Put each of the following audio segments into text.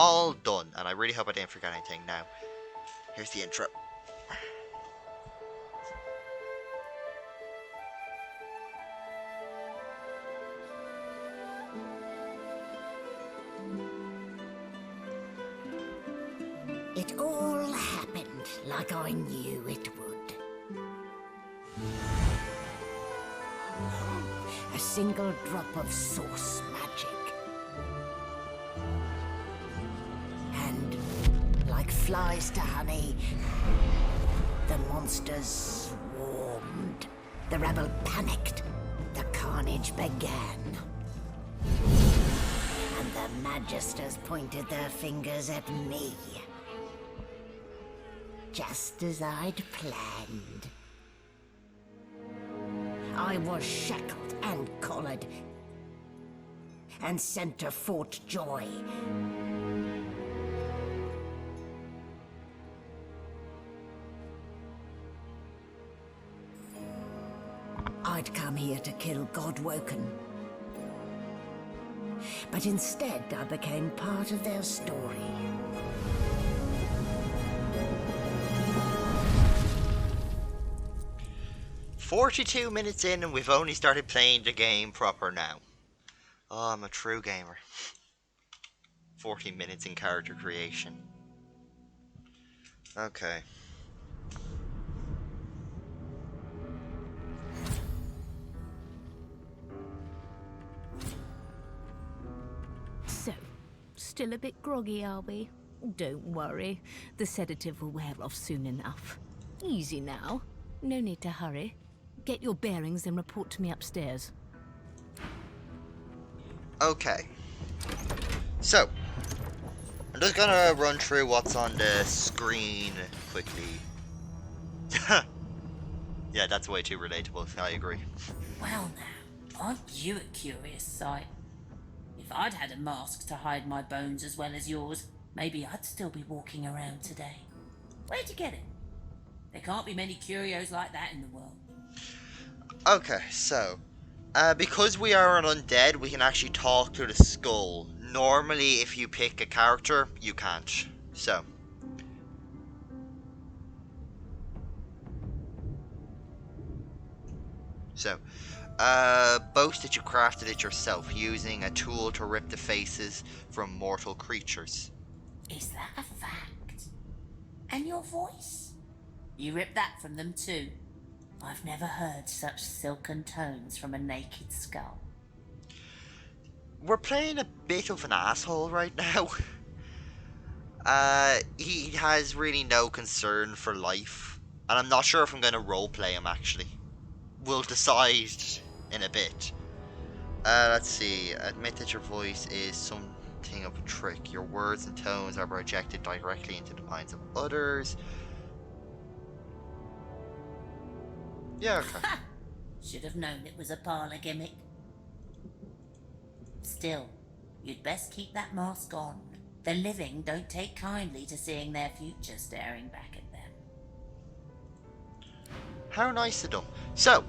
all done, and I really hope I didn't forget anything. Now, here's the intro. It all happened like I knew it would. A single drop of source magic. And, like flies to honey, the monsters swarmed. The rebel panicked. The carnage began. And the magisters pointed their fingers at me. Just as I'd planned. I was shackled and collared, and sent to Fort Joy. I'd come here to kill Godwoken. But instead, I became part of their story. 42 minutes in and we've only started playing the game proper now. Oh, I'm a true gamer. 14 minutes in character creation. Okay. So, still a bit groggy, are we? Don't worry. The sedative will wear off soon enough. Easy now. No need to hurry. Get your bearings and report to me upstairs. Okay. So, I'm just gonna run through what's on the screen quickly. Yeah, that's way too relatable, I agree. Well now, aren't you a curious sight? If I'd had a mask to hide my bones as well as yours, maybe I'd still be walking around today. Where'd you get it? There can't be many curios like that in the world. Okay, so, because we are an undead, we can actually talk to the skull. Normally, if you pick a character, you can't. So. Boast that you crafted it yourself, using a tool to rip the faces from mortal creatures. Is that a fact? And your voice? You ripped that from them too. I've never heard such silken tones from a naked skull. We're playing a bit of an asshole right now. He has really no concern for life. And I'm not sure if I'm going to roleplay him, actually. We'll decide in a bit. Let's see. Admit that your voice is something of a trick. Your words and tones are projected directly into the minds of others. Yeah, okay. Should have known it was a parlour gimmick. Still, you'd best keep that mask on. The living don't take kindly to seeing their future staring back at them. How nice of them. So,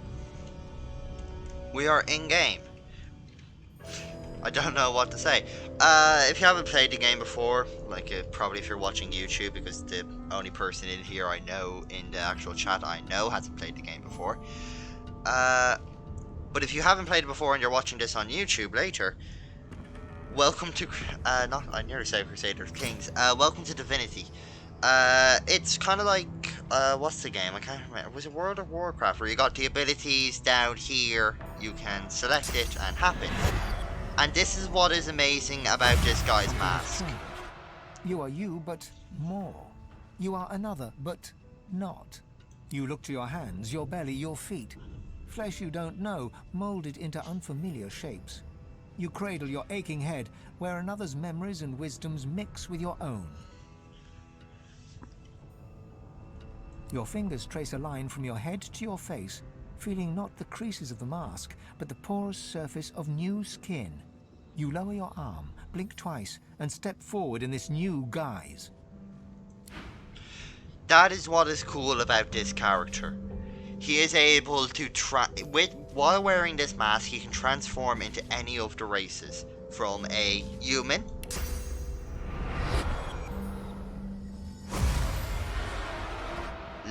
we are in-game. I don't know what to say. If you haven't played the game before, like probably if you're watching YouTube, because the only person in here I know in the actual chat I know hasn't played the game before. But if you haven't played it before and you're watching this on YouTube later, welcome to, I nearly said Crusaders Kings. Welcome to Divinity. It's kind of like, what's the game? I can't remember. Was it World of Warcraft, where you got the abilities down here, you can select it and happen. And this is what is amazing about this guy's mask. You are you, but more. You are another, but not. You look to your hands, your belly, your feet. Flesh you don't know, molded into unfamiliar shapes. You cradle your aching head, where another's memories and wisdoms mix with your own. Your fingers trace a line from your head to your face, feeling not the creases of the mask, but the porous surface of new skin. You lower your arm, blink twice, and step forward in this new guise. That is what is cool about this character. He is able to while wearing this mask, he can transform into any of the races, from a human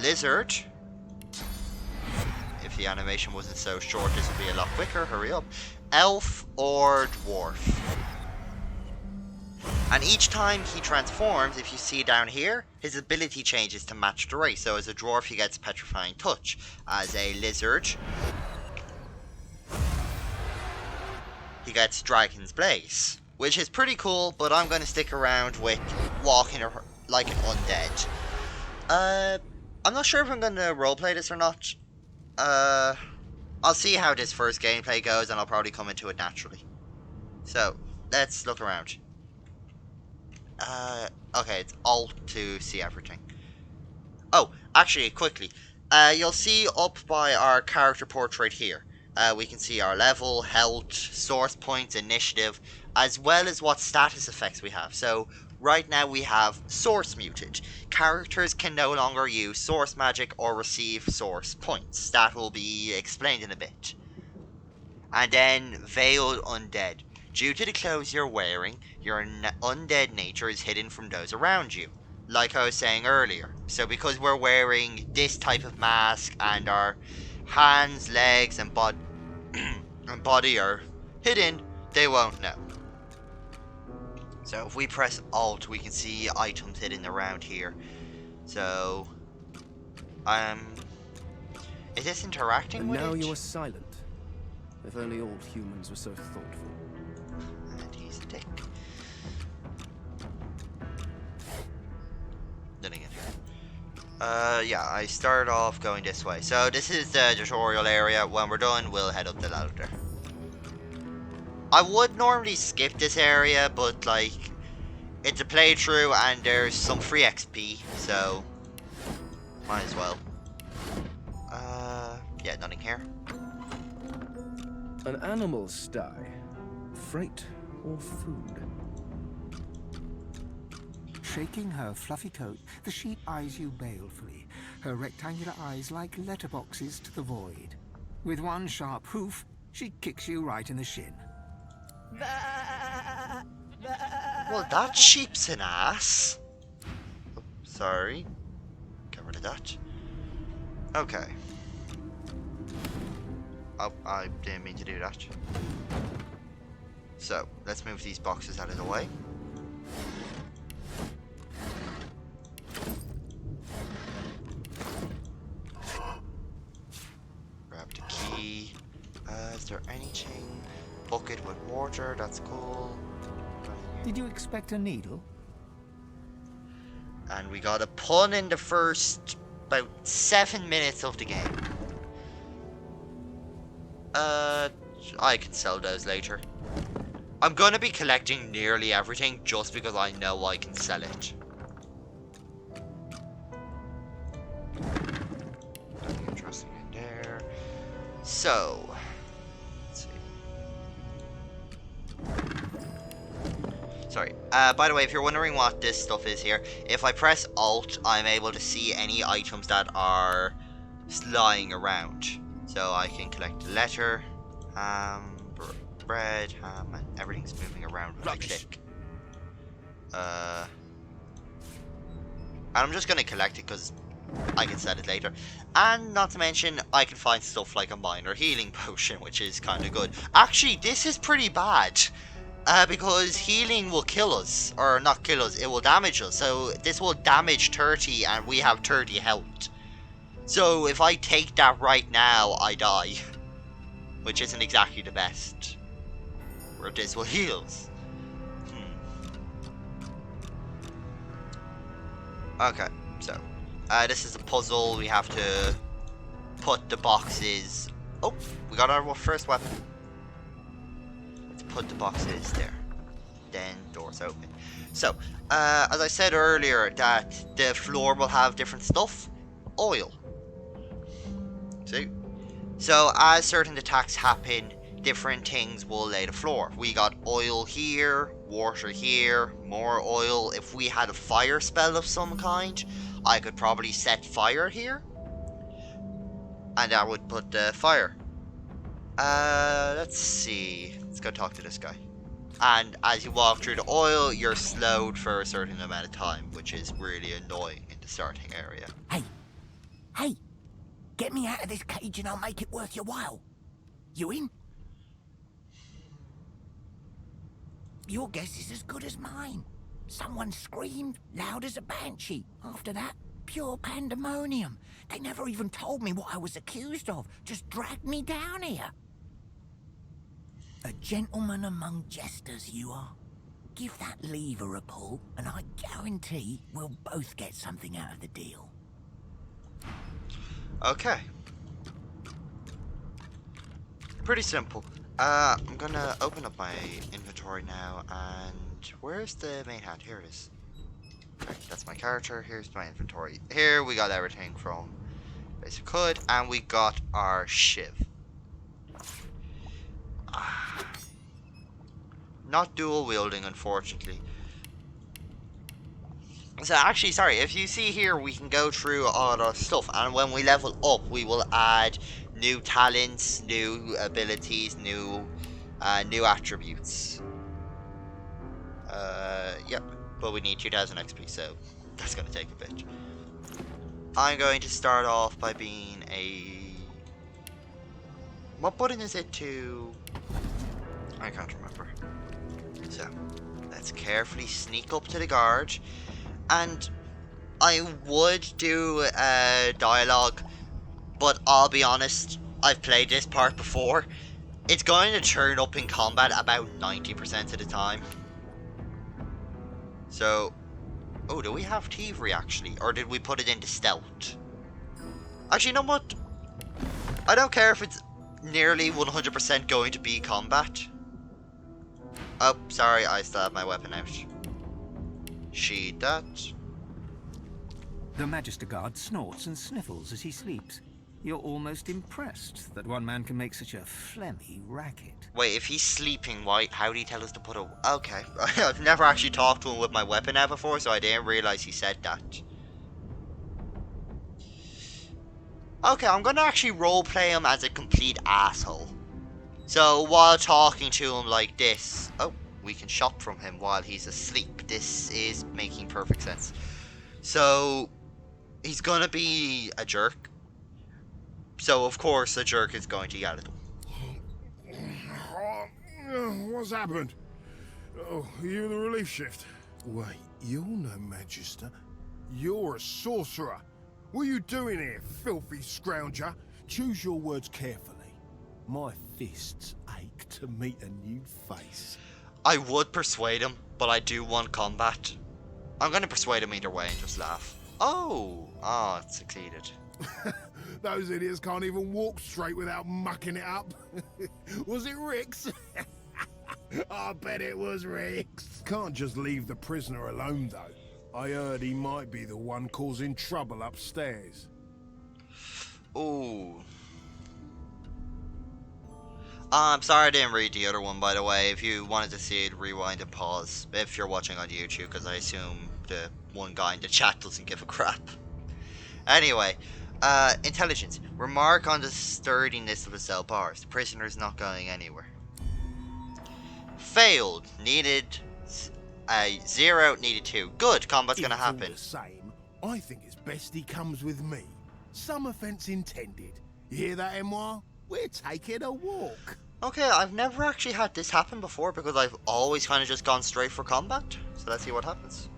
lizard. If the animation wasn't so short, this would be a lot quicker. Hurry up. Elf or dwarf. And each time he transforms, if you see down here, his ability changes to match the race. So as a dwarf, he gets Petrifying Touch. As a lizard, he gets Dragon's Blaze, which is pretty cool, but I'm going to stick around with walking like an undead. I'm not sure if I'm going to roleplay this or not. I'll see how this first gameplay goes, and I'll probably come into it naturally. So, let's look around. Okay, it's Alt to see everything. Oh, actually, quickly. You'll see up by our character portrait here. We can see our level, health, source points, initiative, as well as what status effects we have. So, right now we have Source muted. Characters can no longer use Source magic or receive Source points. That will be explained in a bit. And then Veiled Undead. Due to the clothes you're wearing, your undead nature is hidden from those around you. Like I was saying earlier. So because we're wearing this type of mask and our hands, legs and body are hidden, they won't know. So if we press Alt, we can see items hidden around here. So, is this interacting and with now it? you are silent. If only all humans were so thoughtful. And he's a dick. Nothing in here. Yeah, I started off going this way. So this is the tutorial area. When we're done, we'll head up the ladder. I would normally skip this area, but like, it's a playthrough and there's some free XP, so might as well. Yeah, nothing here. An animal sty. Freight or food? Shaking her fluffy coat, the sheep eyes you balefully, her rectangular eyes like letterboxes to the void. With one sharp hoof, she kicks you right in the shin. Well, that sheep's an ass. Oh, sorry. Get rid of that. Okay. Oh, I didn't mean to do that. So, let's move these boxes out of the way. Grab the key. Is there anything? Bucket with water, that's cool. Did you expect a needle? And we got a pun in the first about 7 minutes of the game. I can sell those later. I'm gonna be collecting nearly everything just because I know I can sell it. Nothing interesting in there. So, let's see. Sorry. By the way, if you're wondering what this stuff is here, if I press Alt, I'm able to see any items that are lying around. So I can collect a letter, bread, ham, and everything's moving around when I click. And I'm just gonna collect it because I can sell it later. And not to mention, I can find stuff like a minor healing potion, which is kind of good. Actually, this is pretty bad. Because healing will kill us, or not kill us, it will damage us. So this will damage 30 and we have 30 health. So if I take that right now, I die. Which isn't exactly the best. Where this will heal us. Okay, so this is a puzzle. We have to put the boxes. Oh, we got our first weapon. Put the boxes there, then doors open. So as I said earlier, that the floor will have different stuff. Oil. See, so as certain attacks happen, different things will lay the floor. We got oil here, water here, more oil. If we had a fire spell of some kind, I could probably set fire here, and that would put the fire. Let's see. Let's go talk to this guy. And as you walk through the oil, you're slowed for a certain amount of time, which is really annoying in the starting area. Hey, Hey, get me out of this cage and I'll make it worth your while. You in? Your guess is as good as mine. Someone screamed loud as a banshee. After that, pure pandemonium. They never even told me what I was accused of. Just dragged me down here. A gentleman among jesters, you are. Give that lever a pull, and I guarantee we'll both get something out of the deal. Okay. Pretty simple. I'm gonna open up my inventory now, and where's the main hat? Here it is. Okay, that's my character. Here's my inventory. Here we got everything from basic hood, and we got our shiv. Not dual wielding, unfortunately. So actually, sorry, if you see here, we can go through all the stuff, and when we level up, we will add new talents, new abilities, new attributes. Yep, but we need 2000 XP, so that's gonna take a bit. I'm going to start off by being a... What button is it to... I can't remember. So, let's carefully sneak up to the guard. And I would do a dialogue, but I'll be honest, I've played this part before. It's going to turn up in combat about 90% of the time. So, oh, do we have thievery actually? Or did we put it into stealth? Actually, you know what? I don't care if it's nearly 100% going to be combat. Oh, sorry, I still have my weapon out. Sheathe that. The Magister Guard snorts and sniffles as he sleeps. You're almost impressed that one man can make such a phlegmy racket. Wait, if he's sleeping, why? How did he tell us to put a... Okay, I've never actually talked to him with my weapon out before, so I didn't realize he said that. Okay, I'm gonna actually roleplay him as a complete asshole. So, while talking to him like this... Oh, we can shop from him while he's asleep. This is making perfect sense. So, he's gonna be a jerk. So, of course, a jerk is going to yell at him. What's happened? Oh, you in the relief shift? Wait, you're no Magister. You're a sorcerer. What are you doing here, filthy scrounger? Choose your words carefully. My fists ache to meet a new face. I would persuade him, but I do want combat. I'm going to persuade him either way and just laugh. Oh, it succeeded. Those idiots can't even walk straight without mucking it up. Was it Rick's? I bet it was Rick's. Can't just leave the prisoner alone, though. I heard he might be the one causing trouble upstairs. Ooh. I'm sorry I didn't read the other one, by the way. If you wanted to see it, rewind and pause. If you're watching on YouTube, because I assume the one guy in the chat doesn't give a crap. Anyway, intelligence. Remark on the sturdiness of the cell bars. The prisoner is not going anywhere. Failed. Needed a 0, needed 2. Good, combat's gonna happen. All the same, I think it's best he comes with me. Some offense intended. You hear that, Emoire? We're taking a walk. Okay, I've never actually had this happen before because I've always kind of just gone straight for combat. So let's see what happens.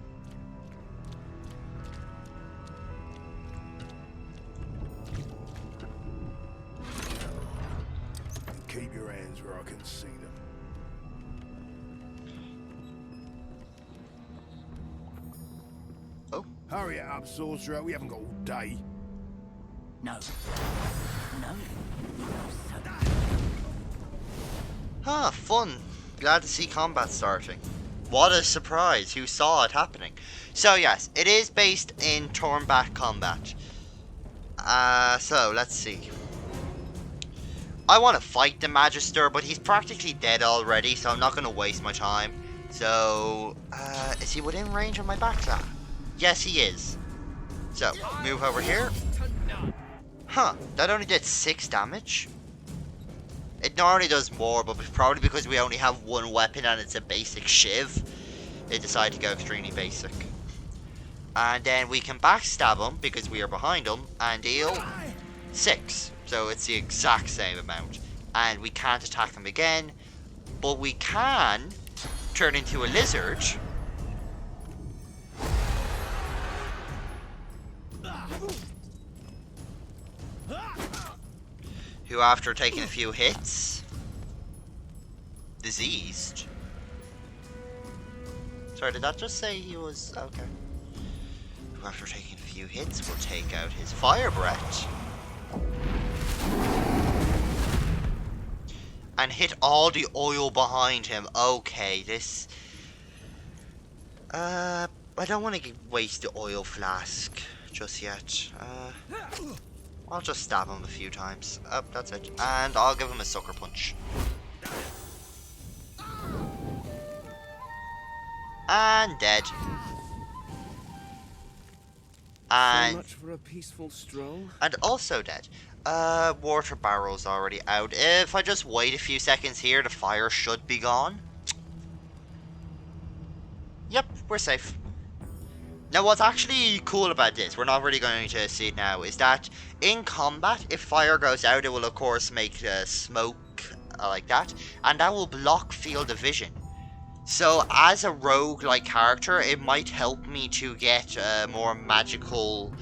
Keep your hands where I can see them. Oh. Hurry it up, sorcerer. We haven't got all day. No. No. Ah, fun. Glad to see combat starting. What a surprise. Who saw it happening? So yes, it is based in turn-back combat. So let's see. I want to fight the Magister, but he's practically dead already, so I'm not going to waste my time. So, is he within range of my backclap? Yes, he is. So, move over here. Huh, that only did 6 damage. It normally does more, but probably because we only have one weapon and it's a basic shiv, it decided to go extremely basic. And then we can backstab him because we are behind him and deal 6. So it's the exact same amount. And we can't attack him again, but we can turn into a lizard. Who, after taking a few hits, diseased. Sorry, did that just say he was... okay. Who, after taking a few hits, will take out his fire breath. And hit all the oil behind him. Okay, this... I don't want to waste the oil flask just yet. I'll just stab him a few times. Oh, that's it. And I'll give him a sucker punch. And dead. And So much for a peaceful stroll. And also dead. Water barrel's already out. If I just wait a few seconds here, the fire should be gone. Yep, we're safe. Now, what's actually cool about this, we're not really going to see it now, is that in combat, if fire goes out, it will of course make smoke like that, and that will block field of vision. So, as a rogue-like character, it might help me to get more magical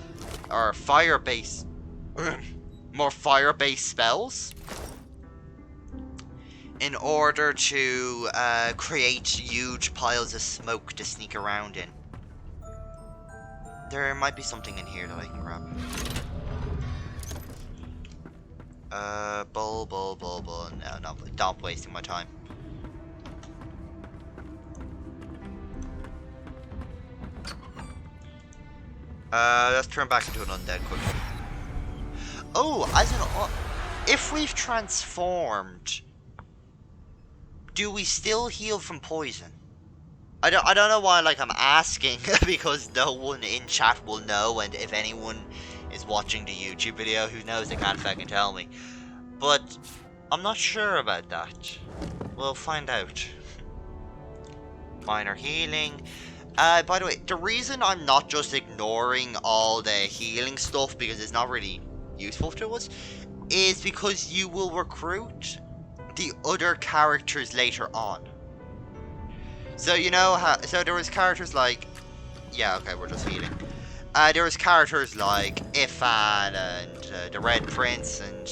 or fire-based, more fire-based spells in order to create huge piles of smoke to sneak around in. There might be something in here that I can grab. Bull. No, not wasting my time. Let's turn back into an undead quickly. Oh, if we've transformed, do we still heal from poison? I don't know why, like, I'm asking, because no one in chat will know, and if anyone is watching the YouTube video who knows, they can't fucking tell me. But I'm not sure about that. We'll find out. Minor healing. By the way, the reason I'm not just ignoring all the healing stuff, because it's not really useful to us, is because you will recruit the other characters later on. So you know how, so there was characters like, yeah, okay, we're just healing. There was characters like Ifan and the Red Prince and,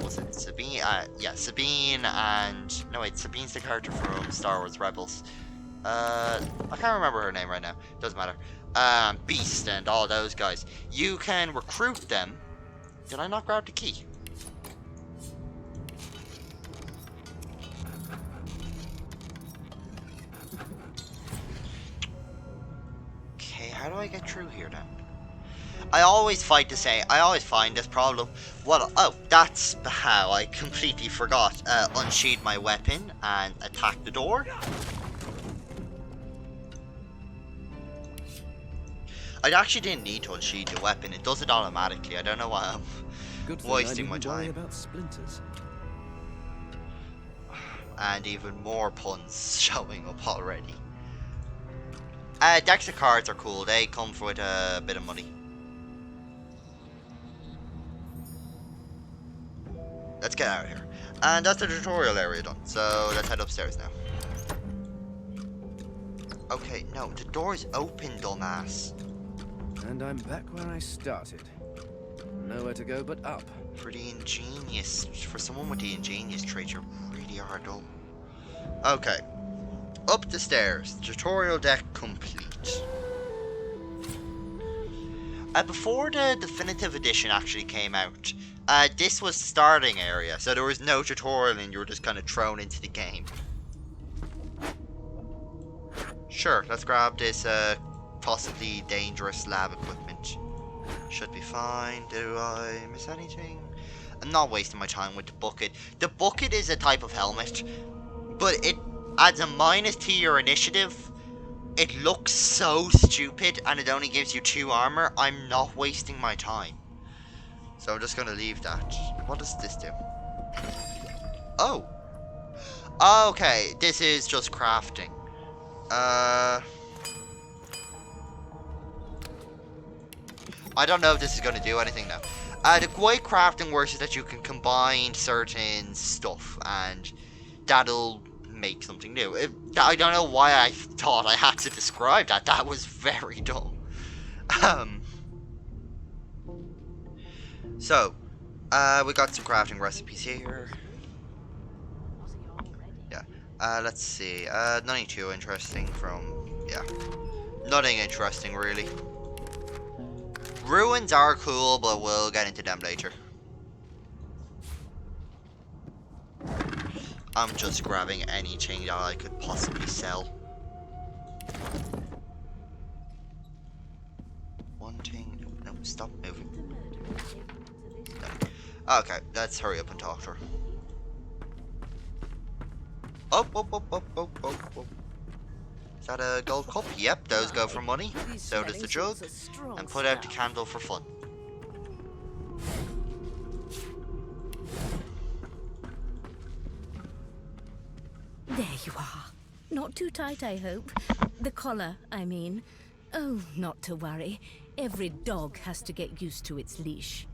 was it Sabine? Yeah, Sabine and, no wait, Sabine's the character from Star Wars Rebels. I can't remember her name right now, doesn't matter. Beast and all those guys. You can recruit them. Did I not grab the key? How do I get through here then? I always find this problem. Well, oh, that's how I completely forgot. Unsheathe my weapon and attack the door. I actually didn't need to unsheathe the weapon. It does it automatically. I don't know why I'm wasting my time. About splinters. And even more puns showing up already. Decks of cards are cool. They come with a bit of money. Let's get out of here. And that's the tutorial area done. So let's head upstairs now. Okay, no, the door's open, dumbass. And I'm back where I started. Nowhere to go but up. For someone with the ingenious trait, you really are dull. Okay. Up the stairs. Tutorial deck complete. Before the definitive edition actually came out, this was the starting area, so there was no tutorial and you were just kind of thrown into the game. Sure, let's grab this possibly dangerous lab equipment. Should be fine. Do I miss anything? I'm not wasting my time with the bucket. The bucket is a type of helmet, but it adds a minus to your initiative. It looks so stupid and it only gives you 2 armor. I'm not wasting my time. So I'm just gonna leave that. What does this do? Oh. Okay, this is just crafting. I don't know if this is going to do anything now. The way crafting works is that you can combine certain stuff, and that'll make something new. I don't know why I thought I had to describe that. That was very dumb. So, we got some crafting recipes here. Yeah. Let's see. Nothing too interesting from... Yeah. Nothing interesting, really. Ruins are cool, but we'll get into them later. I'm just grabbing anything that I could possibly sell. One thing... No, stop moving. No. Okay, let's hurry up and talk to her. Oh, oh, oh, oh, oh, oh, oh. Is that a gold cup? Yep, those go for money. So does the jug. And put out the candle for fun. There you are. Not too tight, I hope. The collar, I mean. Oh, not to worry. Every dog has to get used to its leash.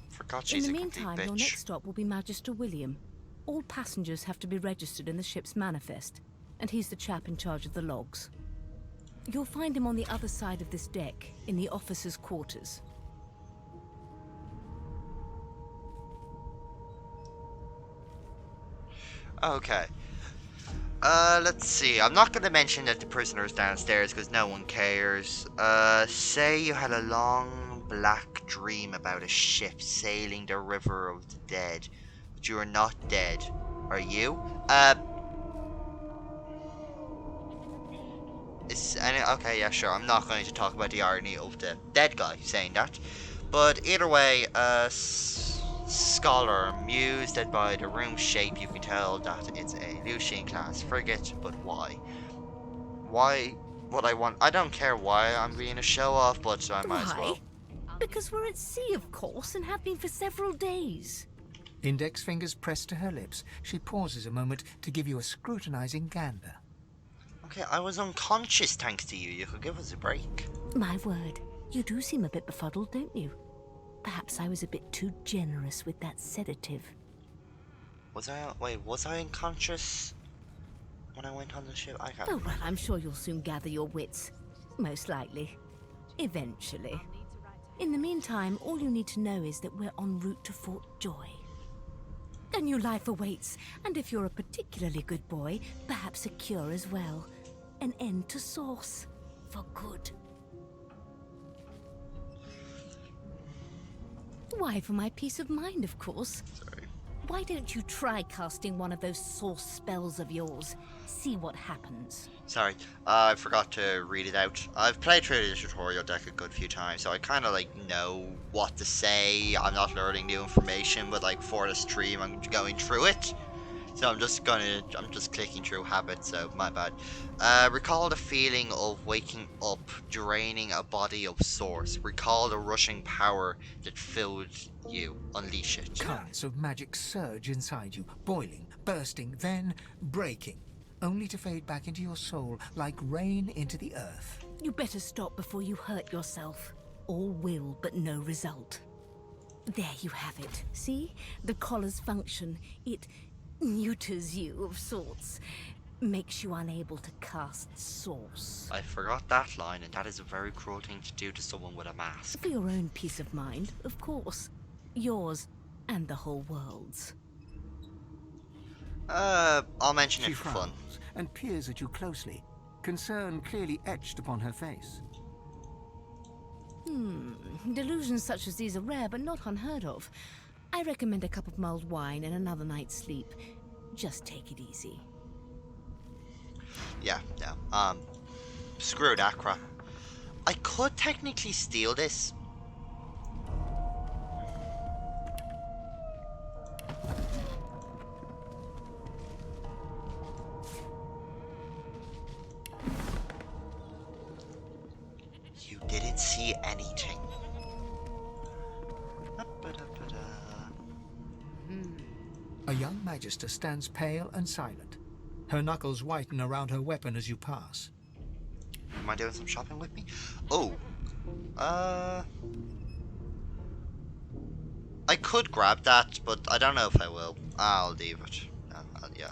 Forgot she's In a the complete meantime, your bitch. next stop will be Magister William. All passengers have to be registered in the ship's manifest, and he's the chap in charge of the logs. You'll find him on the other side of this deck, in the officers' quarters. Okay. Let's see. I'm not going to mention that the prisoner's downstairs because no one cares. Say you had a long black dream about a ship sailing the river of the dead, but you are not dead. Are you? Okay, yeah, sure. I'm not going to talk about the irony of the dead guy saying that. But either way, scholar, amused that by the room's shape you can tell that it's a Lucian-class frigate, but why? Why would I want... I don't care why I'm being a show-off, but I might as well. Because we're at sea, of course, and have been for several days. Index fingers pressed to her lips. She pauses a moment to give you a scrutinizing gander. Okay, I was unconscious thanks to you. You could give us a break. My word, you do seem a bit befuddled, don't you? Perhaps I was a bit too generous with that sedative. Was I unconscious when I went on the ship? I can't Oh, remember. well, I'm sure you'll soon gather your wits. Most likely. Eventually. In the meantime, all you need to know is that we're en route to Fort Joy. A new life awaits, and if you're a particularly good boy, perhaps a cure as well. An end to Sauce. For good. Why, for my peace of mind, of course. Sorry. Why don't you try casting one of those Sauce spells of yours? See what happens. Sorry, I forgot to read it out. I've played through the tutorial deck a good few times, so I kind of like know what to say. I'm not learning new information, but like for the stream, I'm going through it. So I'm just clicking through habit, so my bad. Recall the feeling of waking up, draining a body of source. Recall the rushing power that filled you. Unleash it. Currents of magic surge inside you, boiling, bursting, then breaking, only to fade back into your soul like rain into the earth. You better stop before you hurt yourself. All will, but no result. There you have it. See? The collar's function. It neuters you of sorts. Makes you unable to cast Source. I forgot that line, and that is a very cruel thing to do to someone with a mask. For your own peace of mind, of course. Yours and the whole world's. I'll mention She it for fun. frowns and peers at you closely, concern clearly etched upon her face. Delusions such as these are rare, but not unheard of. I recommend a cup of mulled wine and another night's sleep. Just take it easy. Yeah, no. Screw that crap. I could technically steal this. You didn't see anything. A young magister stands pale and silent. Her knuckles whiten around her weapon as you pass. Am I doing some shopping with me? Oh, Uh, I could grab that, but I don't know if I will. I'll leave it. No, yeah.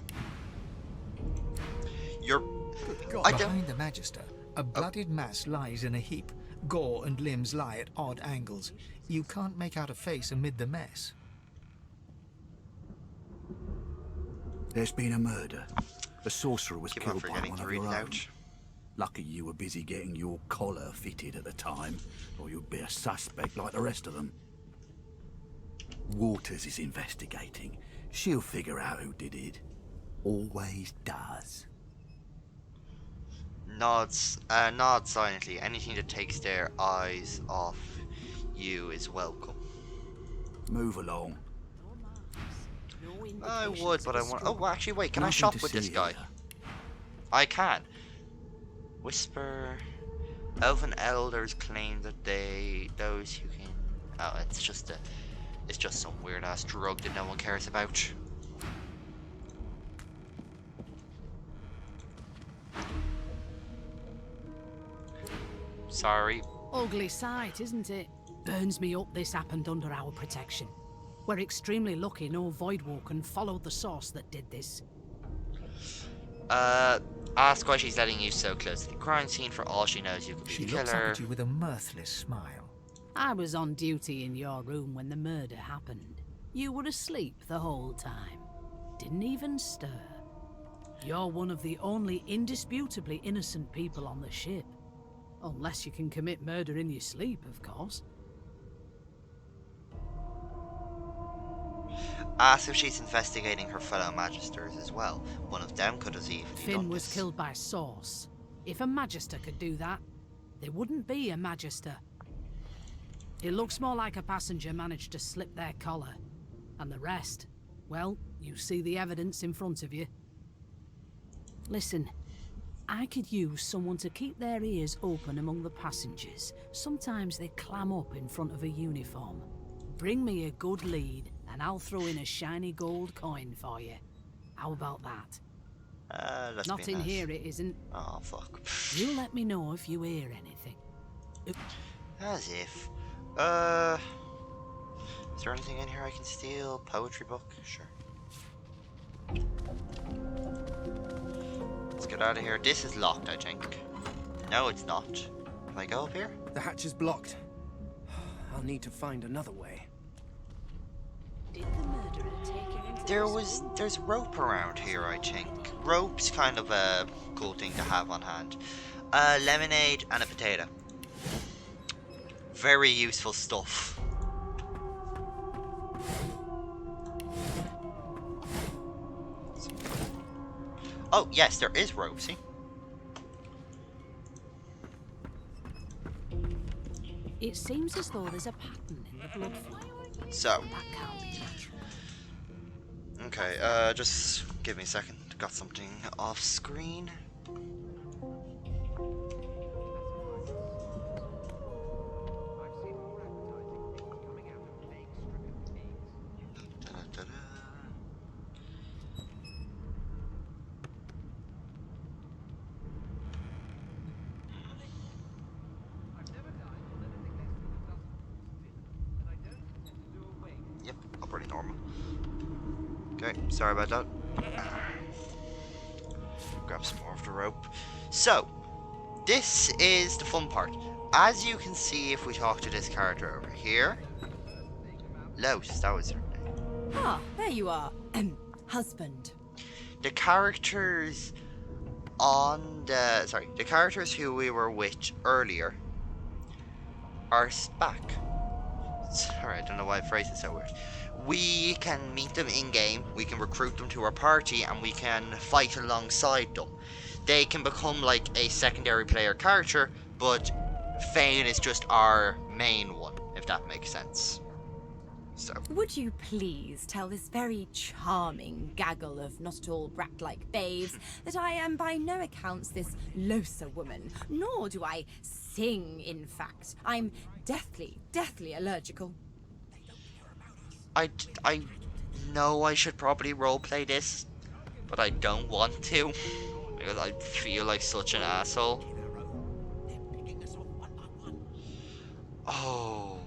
You're. Good God. I don't. Behind the Magister, a bloodied mass lies in a heap. Gore and limbs lie at odd angles. You can't make out a face amid the mess. There's been a murder. The sorcerer was Keep on killed by forgetting one to of read your it own. out. Lucky you were busy getting your collar fitted at the time, or you'd be a suspect like the rest of them. Waters is investigating. She'll figure out who did it. Always does. Nod silently. Anything that takes their eyes off you is welcome. Move along. I would, but I want. Oh, well, actually, wait. Can I Nothing shop to with this see guy? here. I can. Whisper. Elven elders claim that those who can. Oh, it's just some weird ass drug that no one cares about. Sorry. Ugly sight, isn't it? Burns me up this happened under our protection. We're extremely lucky no Voidwalker followed the source that did this. Ask why she's letting you so close to the crime scene. For all she knows, you could be She the looks up killer. at you with a mirthless smile. I was on duty in your room when the murder happened. You were asleep the whole time. Didn't even stir. You're one of the only indisputably innocent people on the ship. Unless you can commit murder in your sleep, of course. Ask if she's investigating her fellow magisters as well. One of them could have easily Finn done was this. killed by Source. If a Magister could do that, there wouldn't be a Magister. It looks more like a passenger managed to slip their collar. And the rest, well, you see the evidence in front of you. Listen, I could use someone to keep their ears open among the passengers. Sometimes they clam up in front of a uniform. Bring me a good lead, and I'll throw in a shiny gold coin for you. How about that? Let's Not be in nice. here, it isn't. Oh, fuck. You let me know if you hear anything. As if. Is there anything in here I can steal? Poetry book? Sure. Let's get out of here. This is locked, I think. No, it's not. Can I go up here? The hatch is blocked. I'll need to find another way. Did the murderer take her into There's rope around here, I think. Rope's kind of a cool thing to have on hand. Lemonade and a potato. Very useful stuff. Oh, yes, there is rope, see? It seems as though there's a pattern in the blood flow. So, That can't be natural. okay, just give me a second. Got something off screen. Da-da-da-da. Yep, pretty normal. Okay, sorry about that. Grab some more of the rope. So, this is the fun part. As you can see, if we talk to this character over here, Lotus, that was her name. Ah, there you are. Husband. The characters on the the characters who we were with earlier are back. Sorry, I don't know why I phrased it so weird. We can meet them in game, we can recruit them to our party, and we can fight alongside them. They can become like a secondary player character, but Fane is just our main one, if that makes sense. So, Would you please tell this very charming gaggle of not at all brat-like babes that I am by no accounts this Losa woman, nor do I sing, in fact. I'm deathly allergical. I know I should probably roleplay this, but I don't want to, because I feel like such an asshole. Oh.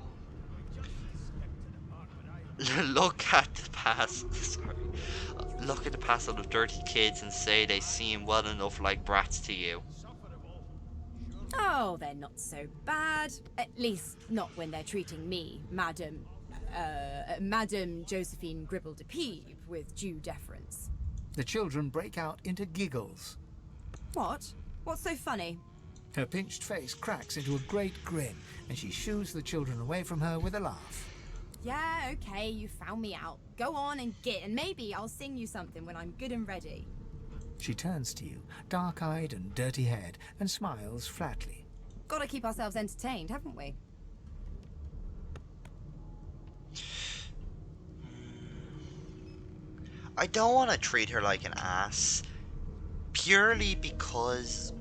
Look at the past. Sorry. Look at the past of the dirty kids and say they seem well enough like brats to you. Oh, they're not so bad. At least not when they're treating me, Madame Josephine Gribble de Peeb, with due deference. The children break out into giggles. What? What's so funny? Her pinched face cracks into a great grin, and she shoos the children away from her with a laugh. Yeah, okay, you found me out. Go on and git, and maybe I'll sing you something when I'm good and ready. She turns to you, dark-eyed and dirty-haired, and smiles flatly. Gotta keep ourselves entertained, haven't we? I don't want to treat her like an ass, purely because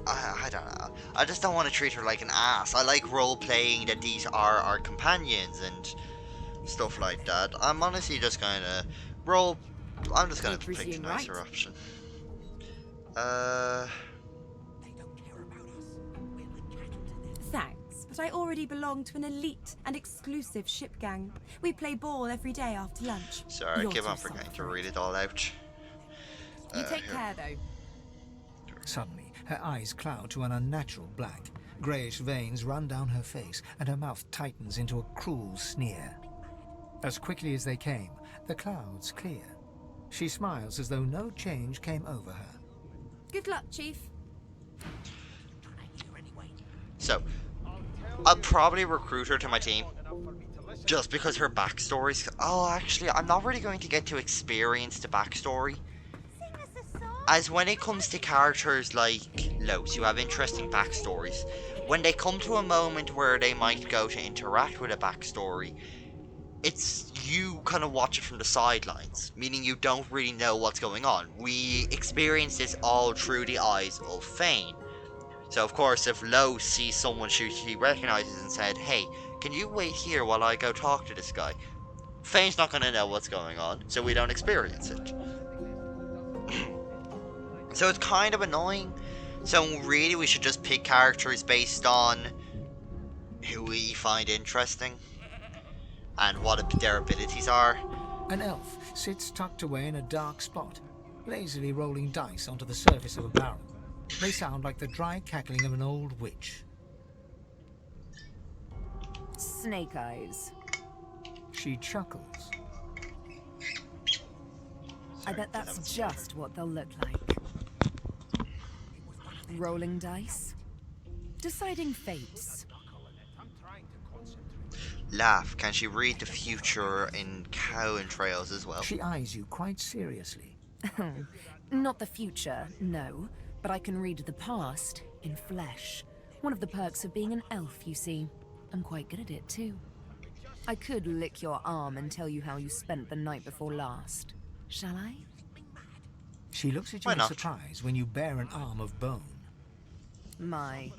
I don't know. I just don't want to treat her like an ass. I like role-playing that these are our companions and stuff like that. I'm honestly just gonna roll. I'm just gonna pick the nicer option. Thanks, but I already belong to an elite and exclusive ship gang. We play ball every day after lunch. Sorry, I You're keep too on forgetting soft to for read it. it all out. You take Here. care, though. Suddenly, her eyes cloud to an unnatural black. Greyish veins run down her face, and her mouth tightens into a cruel sneer. As quickly as they came, the clouds clear. She smiles as though no change came over her. Good luck, Chief. So, I'll probably recruit her to my team. Just because her backstory's... Oh, actually, I'm not really going to get to experience the backstory. As when it comes to characters like Los, who have interesting backstories, when they come to a moment where they might go to interact with a backstory, it's you kind of watch it from the sidelines, meaning you don't really know what's going on. We experience this all through the eyes of Fane. So of course, if Los sees someone she recognizes and said, "Hey, can you wait here while I go talk to this guy?" Fane's not going to know what's going on, so we don't experience it. So it's kind of annoying. So really we should just pick characters based on who we find interesting and what their abilities are. An elf sits tucked away in a dark spot, lazily rolling dice onto the surface of a barrel. They sound like the dry cackling of an old witch. Snake eyes. She chuckles. I bet that's just what they'll look like. Rolling dice. Deciding fates. Laugh, can she read the future in cow entrails as well? She eyes you quite seriously. Not the future, no. But I can read the past in flesh. One of the perks of being an elf, you see. I'm quite good at it, too. I could lick your arm and tell you how you spent the night before last. Shall I? She looks at you Why in not? surprise when you bear an arm of bone. My.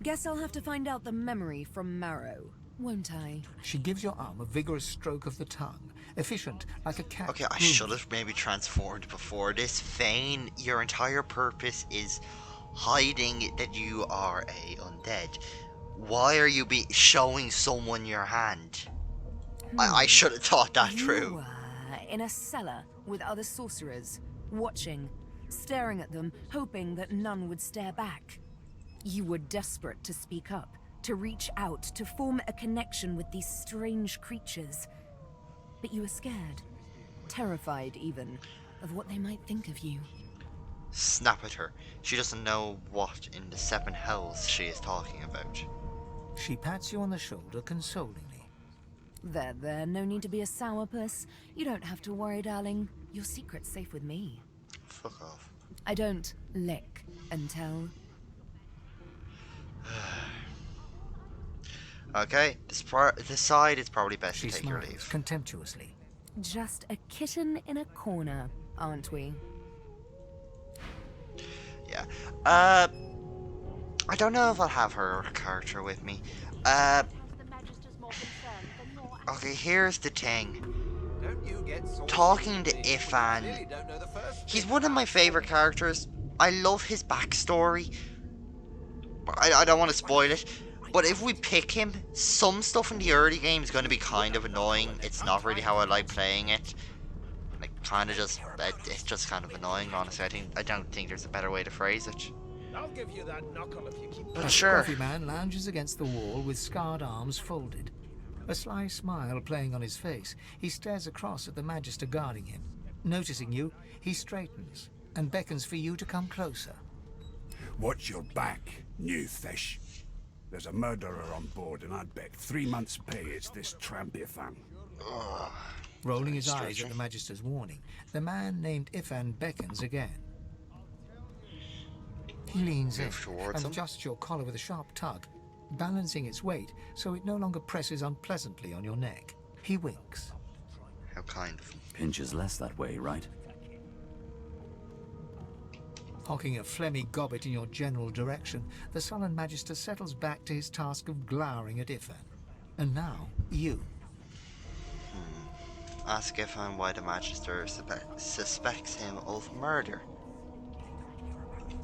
Guess I'll have to find out the memory from Marrow, won't I? She gives your arm a vigorous stroke of the tongue, efficient like a cat. Okay, I groomed. should have maybe transformed before this. Fane, your entire purpose is hiding that you are a undead. Why are you showing someone your hand? I should have thought that You through. were in a cellar with other sorcerers, watching, staring at them, hoping that none would stare back. You were desperate to speak up, to reach out, to form a connection with these strange creatures. But you were scared, terrified even, of what they might think of you. Snap at her. She doesn't know what in the seven hells she is talking about. She pats you on the shoulder consolingly. There, no need to be a sourpuss. You don't have to worry, darling. Your secret's safe with me. Fuck off. I don't lick and tell. Okay, decide it's probably best She to take your smiles leave. contemptuously. Just a kitten in a corner, aren't we? Yeah. I don't know if I'll have her character with me. Okay, here's the thing. Talking to Ifan, he's one of my favorite characters. I love his backstory. I don't want to spoil it. But if we pick him, some stuff in the early game is going to be kind of annoying. It's not really how I like playing it. Like, kind of just, it's just kind of annoying, honestly. I don't think there's a better way to phrase it. I'll give you that knuckle if you keep. But The sure. coffee man lounges against the wall with scarred arms folded. A sly smile playing on his face, he stares across at the Magister guarding him. Noticing you, he straightens and beckons for you to come closer. Watch your back, new fish. There's a murderer on board, and I'd bet 3 months' pay it's this tramp Ifan. Rolling his eyes at the Magister's warning, the man named Ifan beckons again. He leans in and adjusts your collar with a sharp tug, balancing its weight so it no longer presses unpleasantly on your neck. He winks. How kind of him. Pinches less that way, right? Hocking a phlegmy gobbet in your general direction, the sullen Magister settles back to his task of glowering at Ifan. And now, you. Ask Ifan why the Magister suspects him of murder.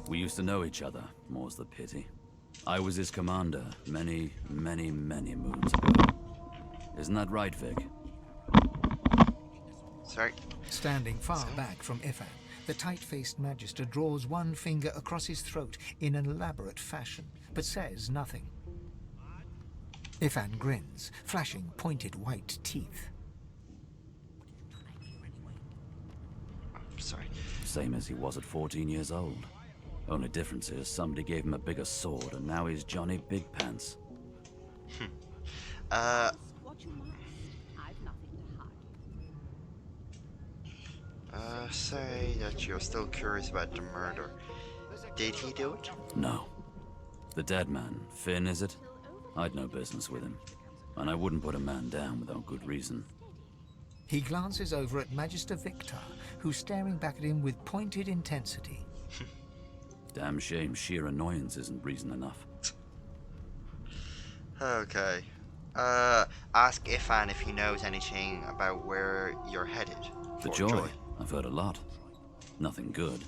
We used to know each other, more's the pity. I was his commander many, many, many moons ago. Isn't that right, Vic? Sorry. Standing far back from Ifan, the tight-faced Magister draws one finger across his throat in an elaborate fashion, but says nothing. Ifan grins, flashing pointed white teeth. Sorry. Same as he was at 14 years old. Only difference is somebody gave him a bigger sword and now he's Johnny Big Pants. Say that you're still curious about the murder. Did he do it? No. The dead man, Finn, is it? I'd no business with him. And I wouldn't put a man down without good reason. He glances over at Magister Victor, who's staring back at him with pointed intensity. Damn shame sheer annoyance isn't reason enough. Okay. Ask Ifan if he knows anything about where you're headed. The Joy. I've heard a lot. Nothing good.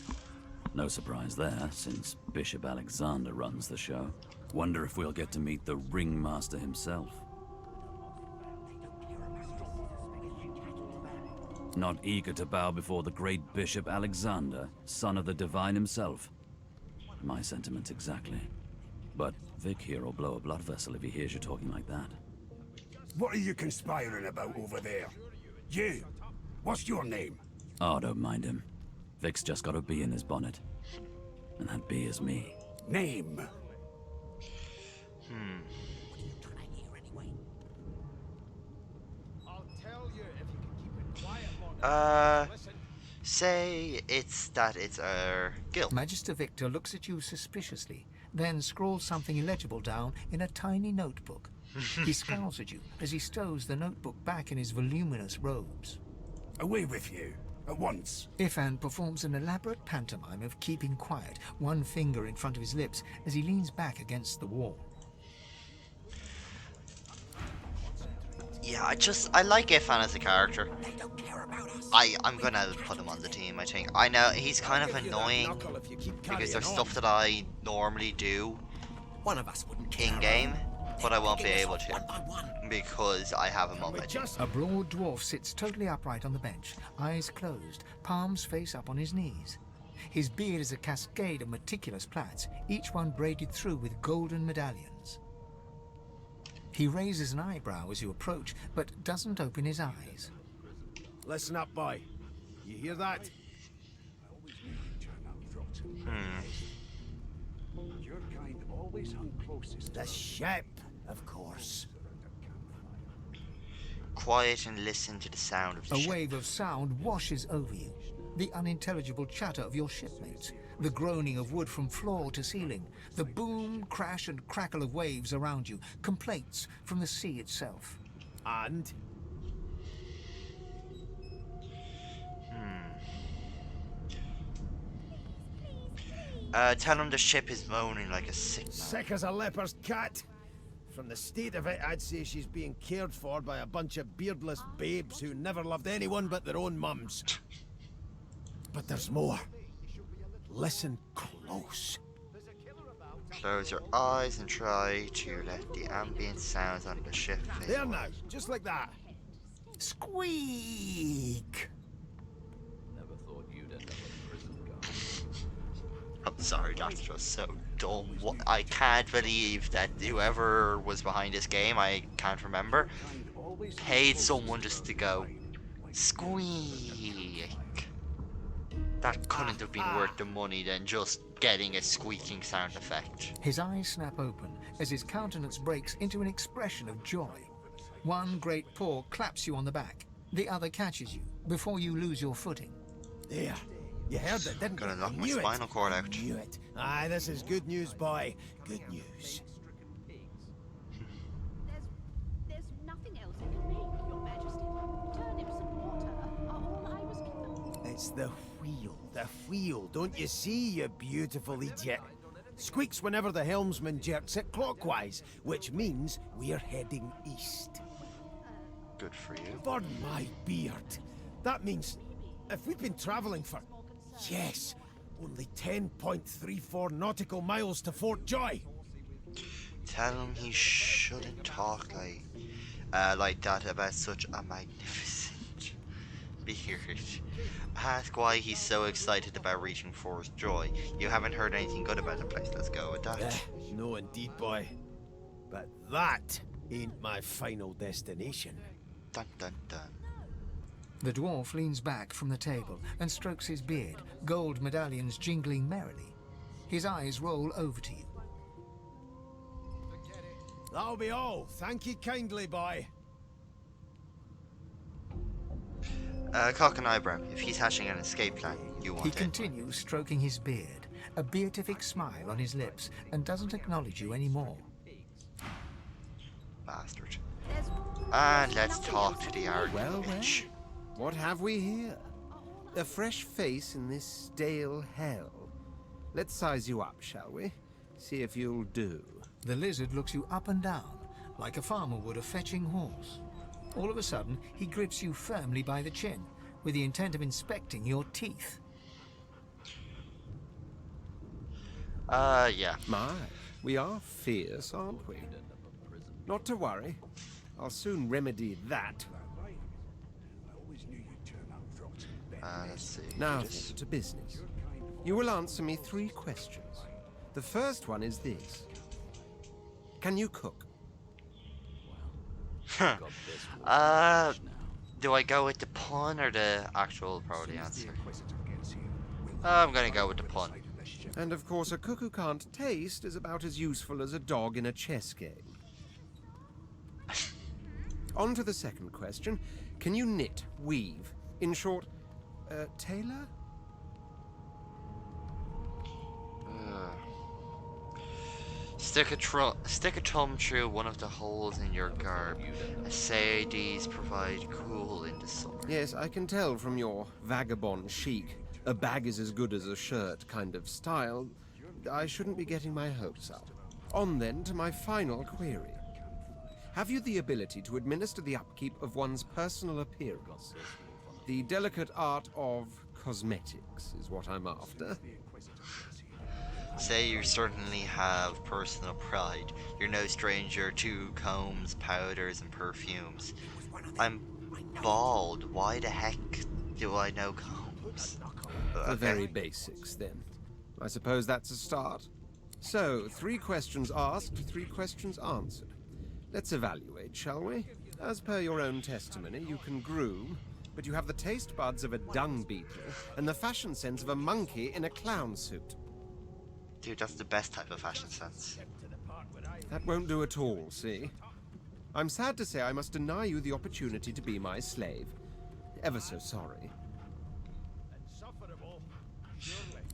No surprise there, since Bishop Alexander runs the show. Wonder if we'll get to meet the ringmaster himself. Not eager to bow before the great Bishop Alexander, son of the Divine himself. My sentiments exactly. But Vic here will blow a blood vessel if he hears you talking like that. What are you conspiring about over there? You! What's your name? Oh, don't mind him. Vic's just got a bee in his bonnet. And that bee is me. Name? Say it's our guild. Magister Victor looks at you suspiciously, then scrawls something illegible down in a tiny notebook. He scowls at you as he stows the notebook back in his voluminous robes. Away with you, at once. Ifan performs an elaborate pantomime of keeping quiet, one finger in front of his lips as he leans back against the wall. Yeah, I like Ifan as a character. I'm gonna put him on the team, I think. I know he's kind of annoying because there's stuff that I normally do in game, but I won't be able to because I have him on my team. A broad dwarf sits totally upright on the bench, eyes closed, palms face up on his knees. His beard is a cascade of meticulous plaits, each one braided through with golden medallions. He raises an eyebrow as you approach, but doesn't open his eyes. Listen up, boy. You hear that? The ship, of course. Quiet and listen to the sound of the A ship. wave of sound washes over you. The unintelligible chatter of your shipmates, the groaning of wood from floor to ceiling, the boom, crash and crackle of waves around you, complaints from the sea itself. And? Tell him the ship is moaning like a sick man. Sick as a leper's cat. From the state of it, I'd say she's being cared for by a bunch of beardless babes who never loved anyone but their own mums. But there's more. Listen close. Close your eyes and try to let the ambient sounds on the ship fade There away. now, just like that. Squeak! Never thought you'd end up a prison guard. I'm sorry, that's just so dumb. I can't believe that whoever was behind this game, I can't remember, paid someone just to go squeak. That couldn't have been worth the money than just getting a squeaking sound effect. His eyes snap open as his countenance breaks into an expression of joy. One great paw claps you on the back. The other catches you before you lose your footing. There. You heard it, didn't Gonna you? knock my Knew it. spinal cord out. Knew it. Aye, this is good news, boy. Good news. There's nothing else I can make, Your Majesty. Turnips and water are all I was given. It's the wheel. The wheel. Don't you see, you beautiful idiot? Squeaks whenever the helmsman jerks it clockwise, which means we're heading east. Good for you. For my beard. That means if we've been travelling for, yes, only 10.34 nautical miles to Fort Joy. Tell him he shouldn't talk like that about such a magnificent beard. Ask why he's so excited about reaching Fort Joy. You haven't heard anything good about the place. Let's go with that. No, indeed, boy. But that ain't my final destination. Dun dun dun. The dwarf leans back from the table and strokes his beard, gold medallions jingling merrily. His eyes roll over to you. That'll be all. Thank you kindly, boy. Cock an eyebrow. If he's hatching an escape plan, you want He it. continues stroking his beard, a beatific smile on his lips, and doesn't acknowledge you anymore. Bastard. And let's talk to the Well, Archwitch. what have we here? A fresh face in this stale hell. Let's size you up, shall we? See if you'll do. The lizard looks you up and down, like a farmer would a fetching horse. All of a sudden, he grips you firmly by the chin, with the intent of inspecting your teeth. Yeah. My, we are fierce, aren't we? Not to worry. I'll soon remedy that. Let's see. Now then, to business. You will answer me 3 questions. The first one is this. Can you cook? Do I go with the pun or the actual probably answer? I'm gonna go with the pun. And of course, a cook who can't taste is about as useful as a dog in a chess game. On to the second question. Can you knit, weave? In short, tailor? Stick a thumb through one of the holes in your garb. Say these provide cool in the summer. Yes, I can tell from your vagabond chic, a bag is as good as a shirt kind of style. I shouldn't be getting my hopes up. On then to my final query. Have you the ability to administer the upkeep of one's personal appearance? The delicate art of cosmetics is what I'm after. Say you certainly have personal pride. You're no stranger to combs, powders, and perfumes. I'm bald. Why the heck do I know combs? The very basics, then. I suppose that's a start. So, 3 questions asked, 3 questions answered. Let's evaluate, shall we? As per your own testimony, you can groom, but you have the taste buds of a dung beetle and the fashion sense of a monkey in a clown suit. Dude, that's the best type of fashion sense. That won't do at all, see? I'm sad to say I must deny you the opportunity to be my slave. Ever so sorry.